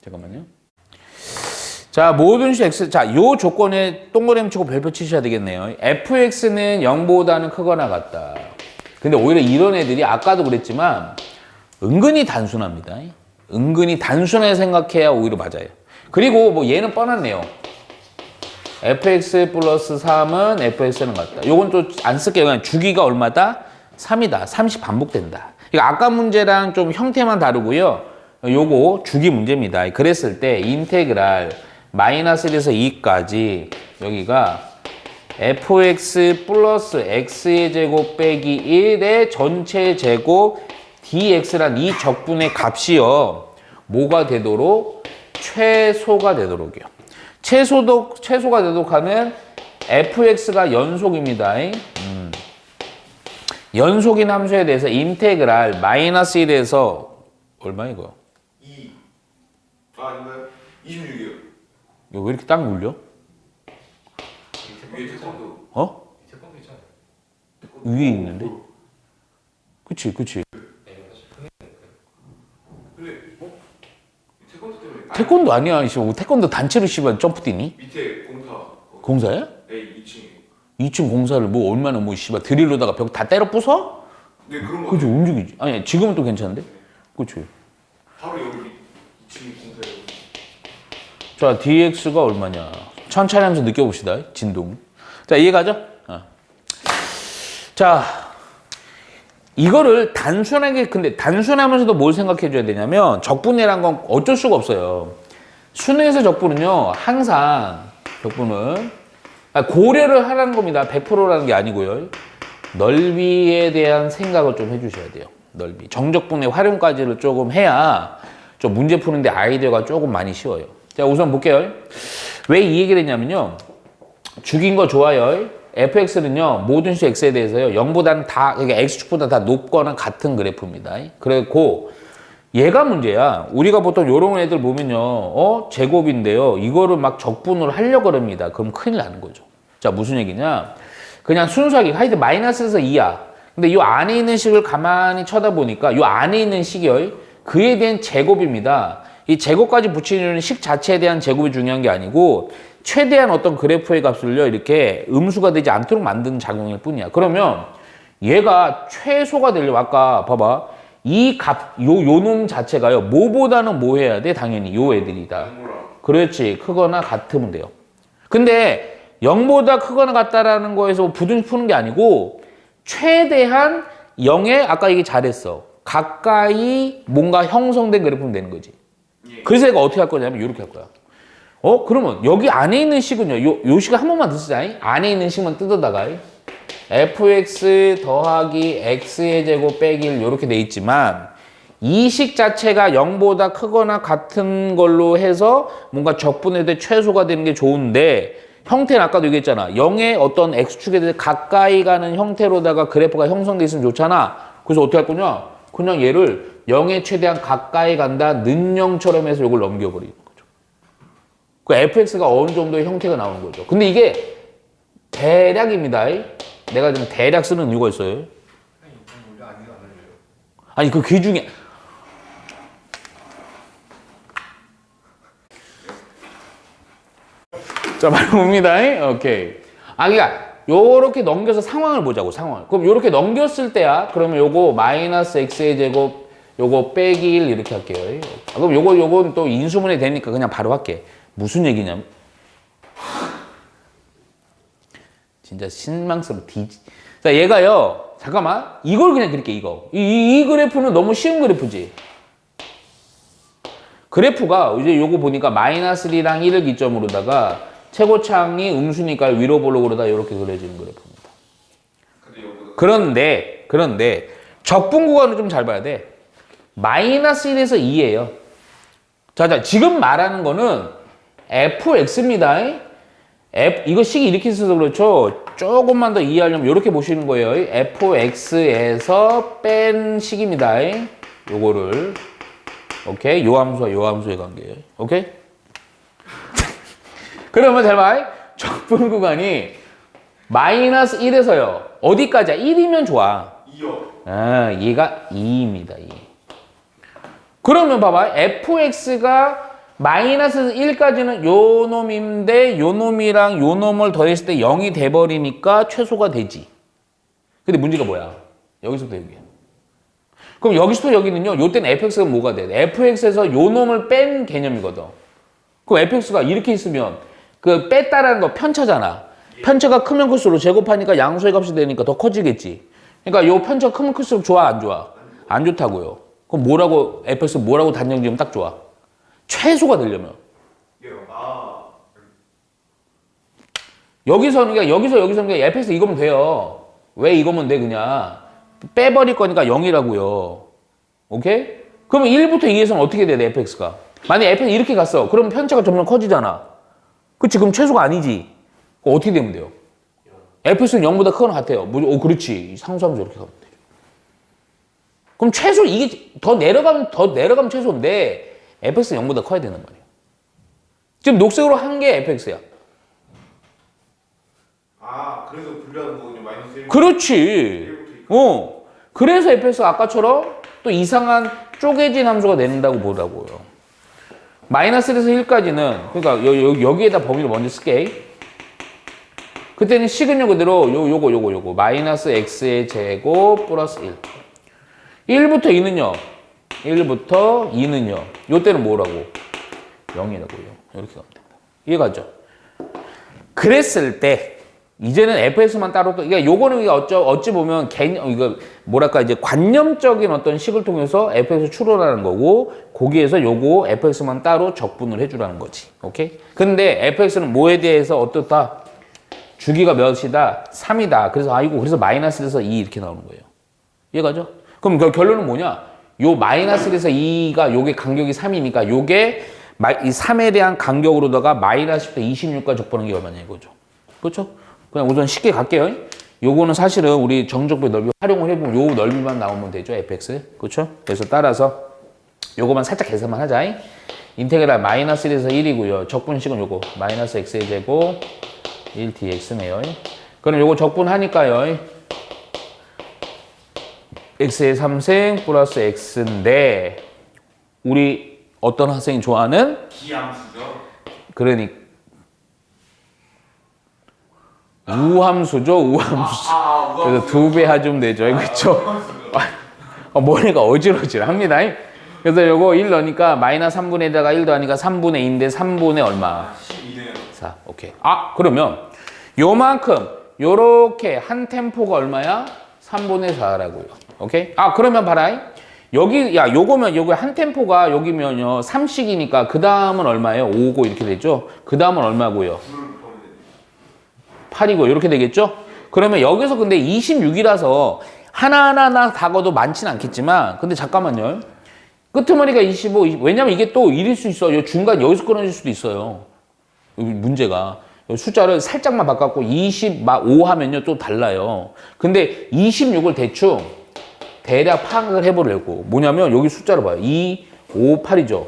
잠깐만요. 자, 모든 수 x. 자, 요 조건에 동그라미 치고 별표 치셔야 되겠네요. fx는 0보다는 크거나 같다. 근데 오히려 이런 애들이 아까도 그랬지만 은근히 단순합니다. 은근히 단순하게 생각해야 오히려 맞아요. 그리고 뭐 얘는 뻔하네요. fx 플러스 3은 fx는 같다. 요건 또 안 쓸게요. 그냥 주기가 얼마다? 3이다. 30 반복된다. 그러니까 아까 문제랑 좀 형태만 다르고요. 요거 주기 문제입니다. 그랬을 때 인테그랄 마이너스 1에서 2까지 여기가 fx 플러스 x의 제곱 빼기 1의 전체 제곱 dx란 이 적분의 값이요. 뭐가 되도록? 최소가 되도록이요. 최소가 되도록 하는 fx가 연속입니다. 연속인 함수에 대해서 인테그랄 마이너스 1에서 얼마 이거? 2. 아닌가요? 26이요. 이거 왜 이렇게 딱 눌려? 위에 태권도. 어? 태권도 있잖아요. 위에 있는데? 그치. 근데 태권도 때문에. 태권도 아니야. 태권도 단체로 씨발 점프 뛰니? 밑에 공사. 공사야? A 2층에. 2층 공사를 뭐 얼마나 뭐 씨발 드릴로다가 벽 다 때려 부숴? 네 그런 거. 그치 움직이지. 아니 지금은 또 괜찮은데? 그치. 바로 여기 2층 공사예요. 자, dx가 얼마냐? 천천히 하면서 느껴봅시다. 진동. 자, 이해가죠? 자, 이거를 단순하게, 근데 단순하면서도 뭘 생각해 줘야 되냐면 적분이란 건 어쩔 수가 없어요. 수능에서 적분은요, 항상 적분은 고려를 하라는 겁니다. 100%라는 게 아니고요. 넓이에 대한 생각을 좀 해주셔야 돼요. 넓이. 정적분의 활용까지를 조금 해야 좀 문제 푸는데 아이디어가 조금 많이 쉬워요. 자, 우선 볼게요. 왜 이 얘기를 했냐면요. 죽인 거 좋아요. fx는요, 모든 수 x에 대해서요, 0보다는 다, 그러니까 x축보다 다 높거나 같은 그래프입니다. 그리고 얘가 문제야. 우리가 보통 요런 애들 보면요, 제곱인데요, 이거를 막 적분으로 하려고 합니다. 그럼 큰일 나는 거죠. 자, 무슨 얘기냐. 그냥 순수하게, 하여튼 마이너스에서 2야. 근데 이 안에 있는 식을 가만히 쳐다보니까 이 안에 있는 식이요, 그에 대한 제곱입니다. 이 제곱까지 붙이는 식 자체에 대한 제곱이 중요한 게 아니고 최대한 어떤 그래프의 값을요 이렇게 음수가 되지 않도록 만드는 작용일 뿐이야. 그러면 얘가 최소가 되려면 아까 봐봐 이 값, 요 놈 자체가요 뭐보다는 뭐 해야 돼? 당연히 요 애들이다. 그렇지, 크거나 같으면 돼요. 근데 0보다 크거나 같다라는 거에서 부등식 푸는 게 아니고 최대한 0에 아까 얘기 잘했어. 가까이 뭔가 형성된 그래프면 되는 거지. 그래서 얘가 어떻게 할 거냐면 이렇게 할 거야. 그러면 여기 안에 있는 식은요. 요 식을 한 번만 더 쓰자. 안에 있는 식만 뜯어다가 fx 더하기 x의 제곱 빼기 1 이렇게 돼 있지만 이 식 자체가 0보다 크거나 같은 걸로 해서 뭔가 적분에 대해 최소가 되는 게 좋은데 형태는 아까도 얘기했잖아. 0의 어떤 x축에 대해 가까이 가는 형태로다가 그래프가 형성돼 있으면 좋잖아. 그래서 어떻게 할 거냐? 그냥 얘를 0에 최대한 가까이 간다 는영처럼 해서 이걸 넘겨버리는 거죠. 그 fx가 어느 정도의 형태가 나오는 거죠. 근데 이게 대략입니다. 내가 지금 대략 쓰는 이유가 있어요. 원래 아니가 안 알려요. 아니 그 중에 자 바로 봅니다. 오케이. 그러니까 요렇게 넘겨서 상황을 보자고 상황을. 그럼 요렇게 넘겼을 때야. 그러면 요거 마이너스 x의 제곱 요거 빼기 1 이렇게 할게요. 그럼 요건 또 인수분해 되니까 그냥 바로 할게. 무슨 얘기냐면 진짜 실망스러워. 자 얘가요. 잠깐만. 이걸 그냥 그릴게 이거. 이 그래프는 너무 쉬운 그래프지. 그래프가 이제 요거 보니까 마이너스 1이랑 1을 기점으로다가 최고창이 음수니까 위로 보려고 그러다 이렇게 그려지는 그래프입니다. 그런데 적분 구간을 좀 잘 봐야 돼. 마이너스 1에서 2예요. 자, 지금 말하는 거는 fx입니다. 이거 식이 이렇게 있어서 그렇죠. 조금만 더 이해하려면 이렇게 보시는 거예요. fx에서 뺀 식입니다. 요거를. 오케이? 요 함수와 요 함수의 관계예요. 오케이? 그러면 잘 봐. 적분 구간이 마이너스 1에서요. 어디까지야? 1이면 좋아. 2요. 얘가 2입니다. 2. 그러면 봐봐. fx가 마이너스 1까지는 요 놈인데 요 놈이랑 요 놈을 더했을 때 0이 돼버리니까 최소가 되지. 근데 문제가 뭐야? 여기서부터 여기야. 그럼 여기서부터 여기는요. 요 때는 fx가 뭐가 돼? fx에서 요 놈을 뺀 개념이거든. 그럼 fx가 이렇게 있으면 그 뺐다라는 거 편차잖아. 편차가 크면 클수록 제곱하니까 양수의 값이 되니까 더 커지겠지. 그러니까 요 편차가 크면 클수록 좋아 안 좋아? 안 좋다고요. 그럼 뭐라고 fx 뭐라고 단정 지으면 딱 좋아? 최소가 되려면. 여기서는 그냥 fx 이거면 돼요. 왜 이거면 돼 그냥. 빼버릴 거니까 0이라고요. 오케이? 그러면 1부터 2에서는 어떻게 돼 fx가? 만약에 fx 이렇게 갔어. 그러면 편차가 점점 커지잖아. 그치? 그럼 최소가 아니지. 어떻게 되면 돼요? fx는 0보다 크거나 같아요. 그렇지. 상수하면서 이렇게 가면 되죠. 그럼 최소 이게 더 내려가면 최소인데 fx는 0보다 커야 되는 말이에요. 지금 녹색으로 한 게 fx야. 그래서 분류하는 거군요. 마이너스 1. 그렇지. 그래서 fx가 아까처럼 또 이상한 쪼개진 함수가 된다고 보라고요. 마이너스 1에서 1까지는 그러니까 여기에다 범위를 먼저 쓸게. 그때는 식은요 그대로 요거 마이너스 x의 제곱 플러스 1. 1부터 2는요. 1부터 2는요. 요 때는 뭐라고? 0이라고요. 이렇게 가면 된다. 이해가죠? 그랬을 때 이제는 fx만 따로 그러니까 요거는 어찌 보면 이거 뭐랄까 이제 관념적인 어떤 식을 통해서 fx를 추론하는 거고 거기에서 요거 fx만 따로 적분을 해주라는 거지. 오케이? 근데 fx는 뭐에 대해서 어떻다? 주기가 몇이다? 3이다. 그래서 마이너스 1에서 2 이렇게 나오는 거예요. 이해가죠? 그럼 결론은 뭐냐? 요 마이너스 1에서 2가 요게 간격이 3이니까 요게 이 3에 대한 간격으로다가 마이너스 10대 26까지 적분한 게 얼마냐 이거죠. 그렇죠? 그냥 우선 쉽게 갈게요. 요거는 사실은 우리 정적분 넓이 활용을 해보면 요 넓이만 나오면 되죠. fx. 그렇죠? 그래서 따라서 요거만 살짝 계산만 하자. 인테그랄 마이너스 1에서 1이고요. 적분식은 요거 마이너스 x의 제곱 1dx네요. 그럼 요거 적분하니까요. x의 3승 플러스 x인데 우리 어떤 학생이 좋아하는? 기함수죠. 그러니까 우함수죠, 우함수. 그래서 2배 하주면 되죠, 그렇죠? 머리가 어지러질합니다. 그래서 요거 1 넣으니까 마이너스 3분의에다가 1 더하니까 3분의 2인데 3분의 얼마? 12네요. 4. 오케이. 그러면 요만큼 요렇게 한 템포가 얼마야? 3분의 4라고요. 오케이? 그러면 봐라. 여기, 야, 요거면, 여기 한 템포가 여기면요, 3씩이니까, 그 다음은 얼마예요? 5고 이렇게 되죠? 그 다음은 얼마고요? 8이고, 이렇게 되겠죠? 그러면 여기서 근데 26이라서 하나하나 다 거도 많진 않겠지만, 근데 잠깐만요. 끄트머리가 25, 20, 왜냐면 이게 또 일일 수 있어. 요 중간 여기서 끊어질 수도 있어요. 여기 문제가. 숫자를 살짝만 바꿨고 25 하면요, 또 달라요. 근데 26을 대충 대략 파악을 해보려고. 뭐냐면 여기 숫자를 봐요. 2, 5, 8이죠.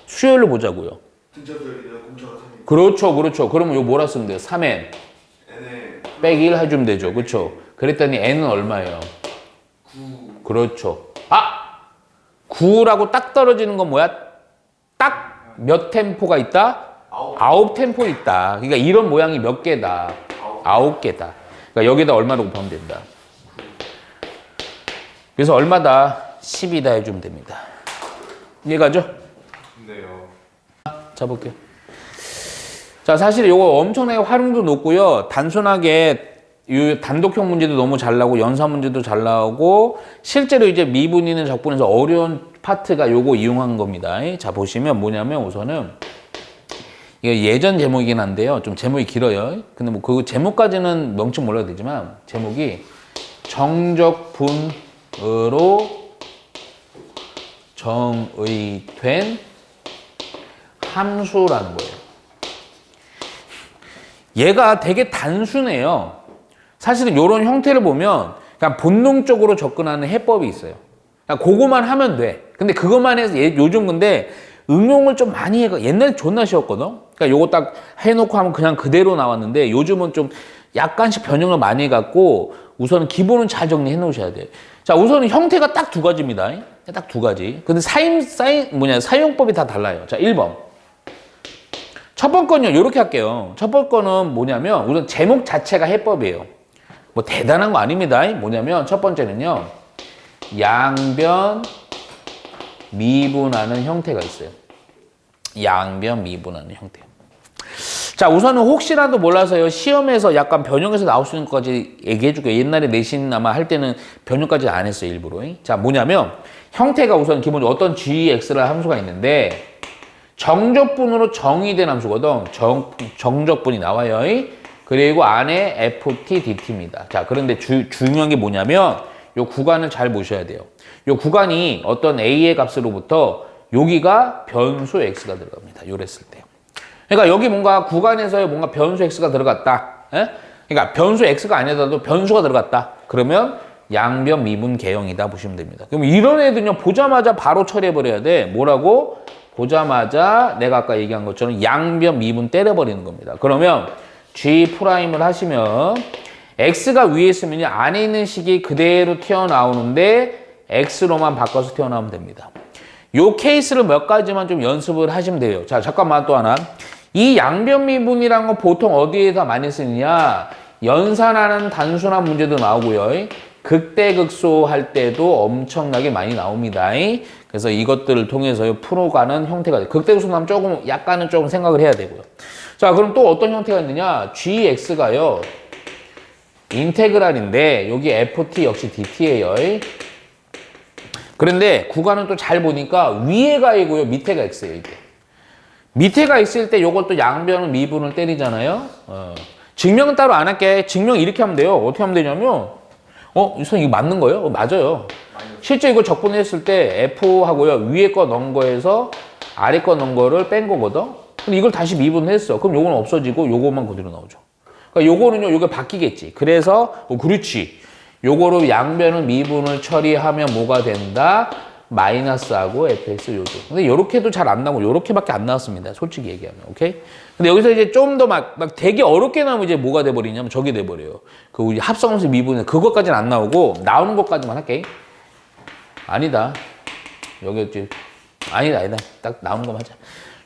수열을 보자고요. 등차별이나 공차가 3이 그렇죠, 그렇죠. 그러면 이거 뭐라 쓰면 돼요? 3n n에 빼기 1 해주면 되죠. 그렇죠. 그랬더니 n은 얼마예요? 9 그렇죠. 아! 9라고 딱 떨어지는 건 뭐야? 딱 몇 템포가 있다? 9 템포 있다. 그러니까 이런 모양이 몇 개다? 9개다. 그러니까 여기다 얼마로 곱하면 된다. 그래서 얼마다? 10이다 해주면 됩니다. 이해가죠? 네요. 자, 볼게요. 자, 사실 이거 엄청나게 활용도 높고요. 단순하게 이 단독형 문제도 너무 잘 나오고 연산 문제도 잘 나오고 실제로 이제 미분이는 적분에서 어려운 파트가 요거 이용한 겁니다. 자, 보시면 뭐냐면 우선은 이게 예전 제목이긴 한데요. 좀 제목이 길어요. 근데 뭐 그 제목까지는 명칭 몰라도 되지만 제목이 정적분으로 정의된 함수라는 거예요. 얘가 되게 단순해요. 사실은 이런 형태를 보면 그냥 본능적으로 접근하는 해법이 있어요. 그냥 그거만 하면 돼. 근데 그것만 해서 요즘 근데 응용을 좀 많이 해가 옛날에 존나 쉬웠거든. 그러니까 요거 딱 해놓고 하면 그냥 그대로 나왔는데 요즘은 좀 약간씩 변형을 많이 해갖고 우선은 기본은 잘 정리해 놓으셔야 돼요. 자, 우선은 형태가 딱 두 가지입니다. 딱 두 가지. 근데 사용법이 다 달라요. 자, 1번. 첫 번째 건요, 요렇게 할게요. 첫 번째 거는 뭐냐면 우선 제목 자체가 해법이에요. 뭐 대단한 거 아닙니다. 뭐냐면 첫 번째는요, 양변 미분하는 형태가 있어요. 양변 미분하는 형태. 자, 우선은 혹시라도 몰라서요, 시험에서 약간 변형해서 나올 수 있는 것까지 얘기해 줄게요. 옛날에 내신 아마 할 때는 변형까지 안 했어요, 일부러. 자, 뭐냐면 형태가 우선 기본적으로 어떤 gx라는 함수가 있는데 정적분으로 정의된 함수거든. 정적분이 나와요. 그리고 안에 ft, dt입니다. 자, 그런데 중요한 게 뭐냐면 요 구간을 잘 보셔야 돼요. 요 구간이 어떤 a의 값으로부터 여기가 변수 x가 들어갑니다. 요랬을 때. 그러니까 여기 뭔가 구간에서 뭔가 변수 x가 들어갔다. 에? 그러니까 변수 x가 아니더라도 변수가 들어갔다. 그러면 양변 미분 개형이다 보시면 됩니다. 그럼 이런 애들은요, 보자마자 바로 처리해버려야 돼. 뭐라고? 보자마자 내가 아까 얘기한 것처럼 양변 미분 때려버리는 겁니다. 그러면 G'을 하시면 X가 위에 있으면 안에 있는 식이 그대로 튀어나오는데 X로만 바꿔서 튀어나오면 됩니다. 요 케이스를 몇 가지만 좀 연습을 하시면 돼요. 자, 잠깐만 또 하나. 이 양변 미분이란 건 보통 어디에서 많이 쓰느냐? 연산하는 단순한 문제도 나오고요. 극대극소 할 때도 엄청나게 많이 나옵니다. 그래서 이것들을 통해서 풀어가는 형태가 돼요. 극대극소 나면 약간은 조금 생각을 해야 되고요. 자, 그럼 또 어떤 형태가 있느냐? gx가요, 인테그랄인데, 여기 ft 역시 dt예요. 그런데 구간은 또 잘 보니까 위에가 이고요, 밑에가 x예요, 이게. 밑에가 x일 때 요걸 또 양변을 미분을 때리잖아요. 증명은 따로 안 할게. 증명 이렇게 하면 돼요. 어떻게 하면 되냐면, 이거 맞는 거예요? 맞아요. 실제 이거 적분했을 때 F하고요, 위에 거 넣은 거에서 아래 거 넣은 거를 뺀 거거든? 근데 이걸 다시 미분했어. 그럼 요거는 없어지고 요것만 그대로 나오죠. 그러니까 요거는요, 요게 바뀌겠지. 그래서, 그렇지. 요거로 양변을 미분을 처리하면 뭐가 된다? 마이너스하고 fx 요죠. 근데 요렇게도 잘 안 나오고 요렇게밖에 안 나왔습니다. 솔직히 얘기하면. 오케이? 근데 여기서 이제 좀 더 막 되게 어렵게 나오면 이제 뭐가 돼버리냐면 저게 돼버려요. 그 우리 합성함수 미분은 그것까지는 안 나오고 나오는 것까지만 할게. 아니다. 여기였지. 아니다. 딱 나오는 것만 하자.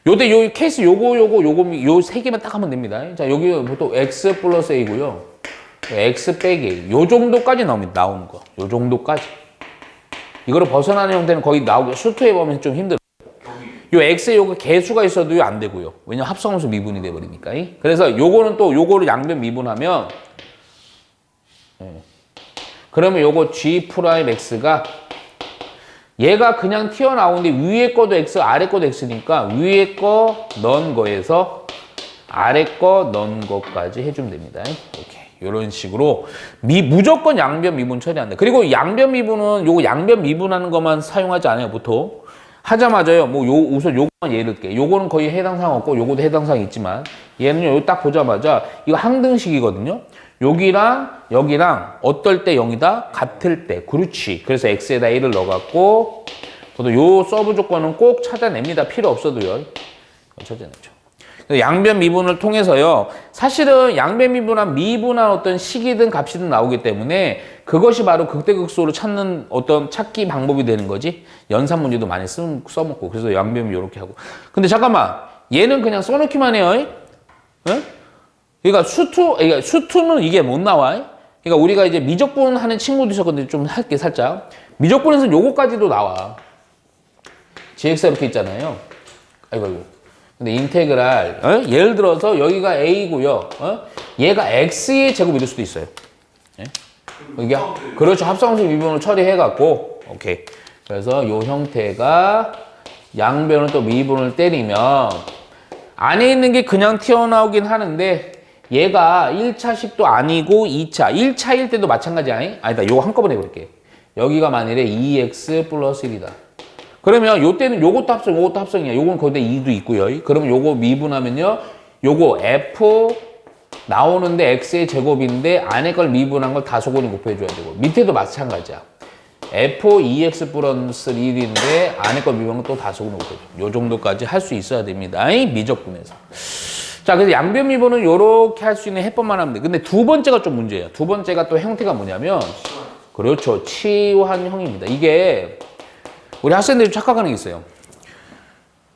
요때 요 케이스 요거 요 세 개만 딱 하면 됩니다. 자, 여기 보통 x 플러스 a고요. x 빼기 a. 요 정도까지 나옵니다. 나오는 거. 요 정도까지. 이거를 벗어나는 형태는 거의 나오기, 수투에 보면 좀 힘들어요. 요 x에 요거 개수가 있어도 안 되고요. 왜냐면 합성함수 미분이 돼버리니까. 그래서 요거는 또 요거를 양변 미분하면, 그러면 요거 g 프라임 x가 얘가 그냥 튀어나오는데 위에 거도 x, 아래 거도 x니까 위에 거 넣은 거에서 아래 거 넣은 것까지 해주면 됩니다. 이렇게 이런 식으로 무조건 양변 미분 처리한다. 그리고 양변 미분은 요거 양변 미분하는 것만 사용하지 않아요. 보통 하자마자요. 뭐 우선 요거만 예를 들게. 요거는 거의 해당 사항 없고 요거도 해당 사항 있지만 얘는요. 요 딱 보자마자 이거 항등식이거든요. 여기랑 여기랑 어떨 때 0이다? 같을 때. 그렇지. 그래서 x에다 1을 넣어갖고 저도 요 서브 조건은 꼭 찾아냅니다. 필요 없어도요. 찾아냈죠. 양변 미분을 통해서요. 사실은 양변 미분한 어떤 식이든 값이든 나오기 때문에 그것이 바로 극대극소를 찾는 어떤 찾기 방법이 되는 거지. 연산 문제도 많이 써먹고. 그래서 양변 미분 이렇게 하고. 근데 잠깐만. 얘는 그냥 써놓기만 해요. 응? 그러니까 수투는 이게 못 나와. 그러니까 우리가 이제 미적분 하는 친구도 있었거든요. 좀 할게 살짝. 미적분에서는 요거까지도 나와. gx가 이렇게 있잖아요. 아이고. 근데 인테그랄, 예를 들어서 여기가 a고요. 얘가 x의 제곱이 될 수도 있어요. 예? 이게 그렇죠. 합성함수 미분을 처리해갖고 오케이. 그래서 요 형태가 양변을 또 미분을 때리면 안에 있는 게 그냥 튀어나오긴 하는데 얘가 1차식도 아니고 2차, 1차일 때도 마찬가지야. 아니다. 요거 한꺼번에 해볼게. 여기가 만일에 2x 플러스 1이다. 그러면 요 때는 요것도 합성, 요것도 합성이야. 요건 거기다 2도 있고요. 그러면 요거 미분하면요. 요거 f 나오는데 x의 제곱인데 안에 걸 미분한 걸 다소거니 곱해줘야 되고 밑에도 마찬가지야. f 2x 플러스 1인데 안에 걸 미분한 걸 또 다소거니 곱해줘. 요 정도까지 할 수 있어야 됩니다. 미적분에서. 자, 그래서 양변 미분은 요렇게 할 수 있는 해법만 하면 돼. 근데 두 번째가 좀 문제예요. 두 번째가 또 형태가 뭐냐면 그렇죠. 치환형입니다. 이게 우리 학생들이 착각하는 게 있어요.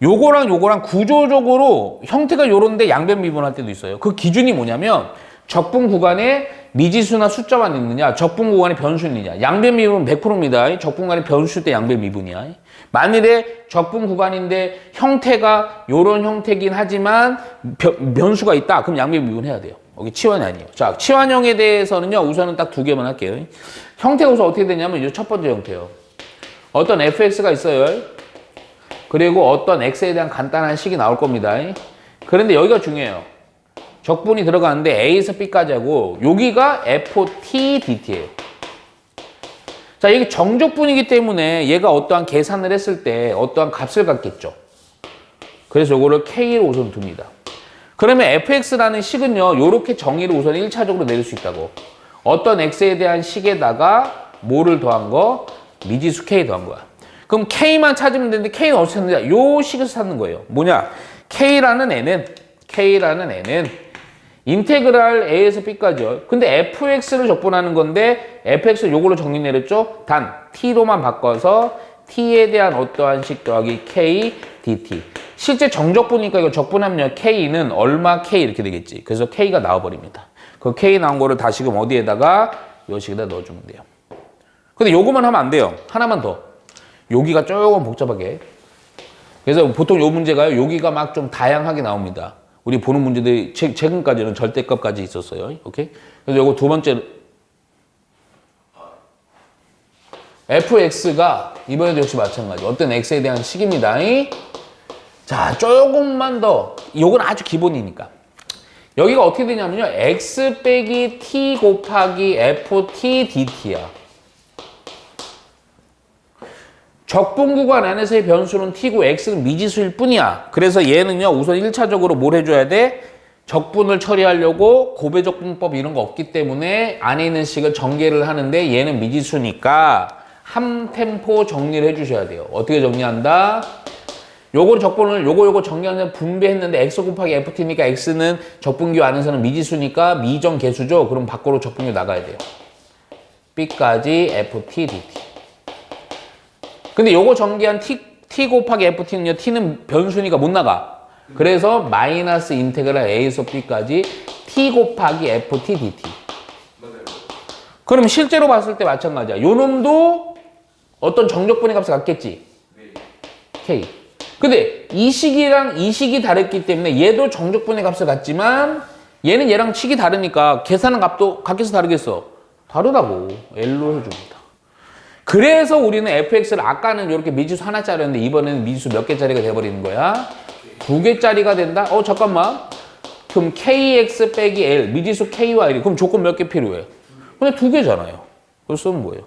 요거랑 구조적으로 형태가 요런데 양변 미분할 때도 있어요. 그 기준이 뭐냐면 적분 구간에 미지수나 숫자만 있느냐, 적분 구간에 변수 있느냐. 양변 미분은 100%입니다. 적분 구간에 변수 때 양변 미분이야. 만일에 적분 구간인데 형태가 요런 형태긴 하지만 변수가 있다. 그럼 양변 미분해야 돼요. 여기 치환이 아니에요. 자, 치환형에 대해서는요. 우선은 딱 두 개만 할게요. 형태가 우선 어떻게 되냐면 이 첫 번째 형태요. 어떤 fx가 있어요. 그리고 어떤 x에 대한 간단한 식이 나올 겁니다. 그런데 여기가 중요해요. 적분이 들어가는데 a에서 b까지 하고 여기가 ft dt예요. 자, 이게 정적분이기 때문에 얘가 어떠한 계산을 했을 때 어떠한 값을 갖겠죠. 그래서 이거를 k로 우선 둡니다. 그러면 fx라는 식은요. 이렇게 정의를 우선 1차적으로 내릴 수 있다고. 어떤 x에 대한 식에다가 뭐를 더한 거? 미지수 k 더한 거야. 그럼 k만 찾으면 되는데 k는 어디서 찾느냐? 요 식에서 찾는 거예요. 뭐냐? k라는 애는 인테그랄 a에서 b까지요. 근데 fx를 적분하는 건데 fx를 요걸로 정리 내렸죠? 단 t로만 바꿔서 t에 대한 어떠한 식 더하기 k dt. 실제 정적분이니까 이거 적분하면 k는 얼마 k 이렇게 되겠지. 그래서 k가 나와버립니다. 그 k 나온 거를 다시금 어디에다가 요 식에다 넣어주면 돼요. 근데 요거만 하면 안 돼요. 하나만 더. 여기가 조금 복잡하게. 그래서 보통 요 문제가요. 여기가 막 좀 다양하게 나옵니다. 우리 보는 문제들이 최근까지는 절대값까지 있었어요. 오케이? 그래서 요거 두 번째 fx가 이번에도 역시 마찬가지. 어떤 x에 대한 식입니다. 자, 조금만 더. 요건 아주 기본이니까. 여기가 어떻게 되냐면요. x 빼기 t 곱하기 ft dt야. 적분 구간 안에서의 변수는 t고 x는 미지수일 뿐이야. 그래서 얘는요. 우선 1차적으로 뭘 해줘야 돼? 적분을 처리하려고 고배적분법 이런 거 없기 때문에 안에 있는 식을 전개를 하는데 얘는 미지수니까 한 템포 정리를 해주셔야 돼요. 어떻게 정리한다? 요거 적분을 요거 정리하는 분배했는데 x 곱하기 ft니까 x는 적분규 안에서는 미지수니까 미정 개수죠. 그럼 밖으로 적분규 나가야 돼요. b까지 ft dt. 근데 요거 전개한 t 곱하기 ft는요. t는 변수니까 못 나가. 그래서 마이너스 인테그랄 a에서 b까지 t 곱하기 ft dt. 그럼 실제로 봤을 때 마찬가지야. 요 놈도 어떤 정적분의 값을 갖겠지. k. 근데 이 식이랑 이 식이 다르기 때문에 얘도 정적분의 값을 갖지만 얘는 얘랑 식이 다르니까 계산한 값도 각기서 다르겠어. 다르다고. L로 해줍니다. 그래서 우리는 fx를 아까는 이렇게 미지수 하나짜리였는데 이번에는 미지수 몇 개짜리가 돼버리는 거야? 2개짜리가 된다? 잠깐만. 그럼 kx 빼기 l, 미지수 k와 l이 그럼 조건 몇 개 필요해? 근데 2개잖아요. 그래서 쓰면 뭐예요?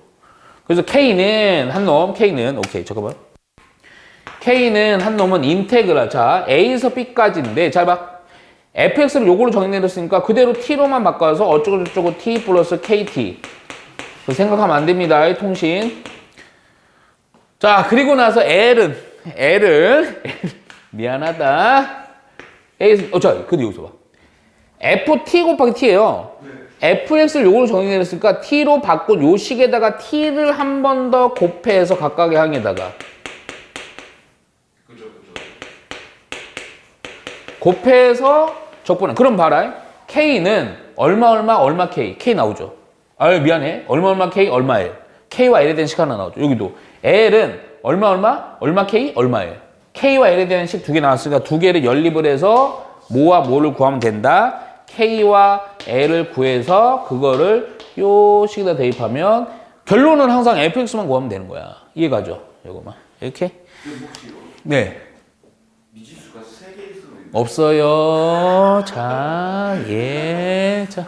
그래서 k는 한 놈, k는 오케이 잠깐만. k는 한 놈은 인테그랄. 자, a에서 b까지인데 잘 봐. fx를 요걸로 정의내렸으니까 그대로 t로만 바꿔서 어쩌고저쩌고 t 플러스 kt. 생각하면 안 됩니다. 통신. 자, 그리고 나서 L은 미안하다. 근데 여기서 봐. FT 곱하기 T예요. FX를 요걸로 정의내렸으니까 T로 바꾼 요 식에다가 T를 한 번 더 곱해서 각각의 항에다가 그죠. 곱해서 적분해. 그럼 봐라. K는 얼마 K. K 나오죠. 미안해. 얼마 K, 얼마 L. K와 L에 대한 식 하나 나오죠. 여기도. L은 얼마 K, 얼마 L. K와 L에 대한 식 2개 나왔으니까 2개를 연립을 해서 뭐와 뭐를 구하면 된다. K와 L을 구해서 그거를 요 식에다 대입하면 결론은 항상 fx만 구하면 되는 거야. 이해가죠? 요거만. 이렇게. 근데 혹시 네. 미지수가 3개일 수도 있는 없어요. 자, 자.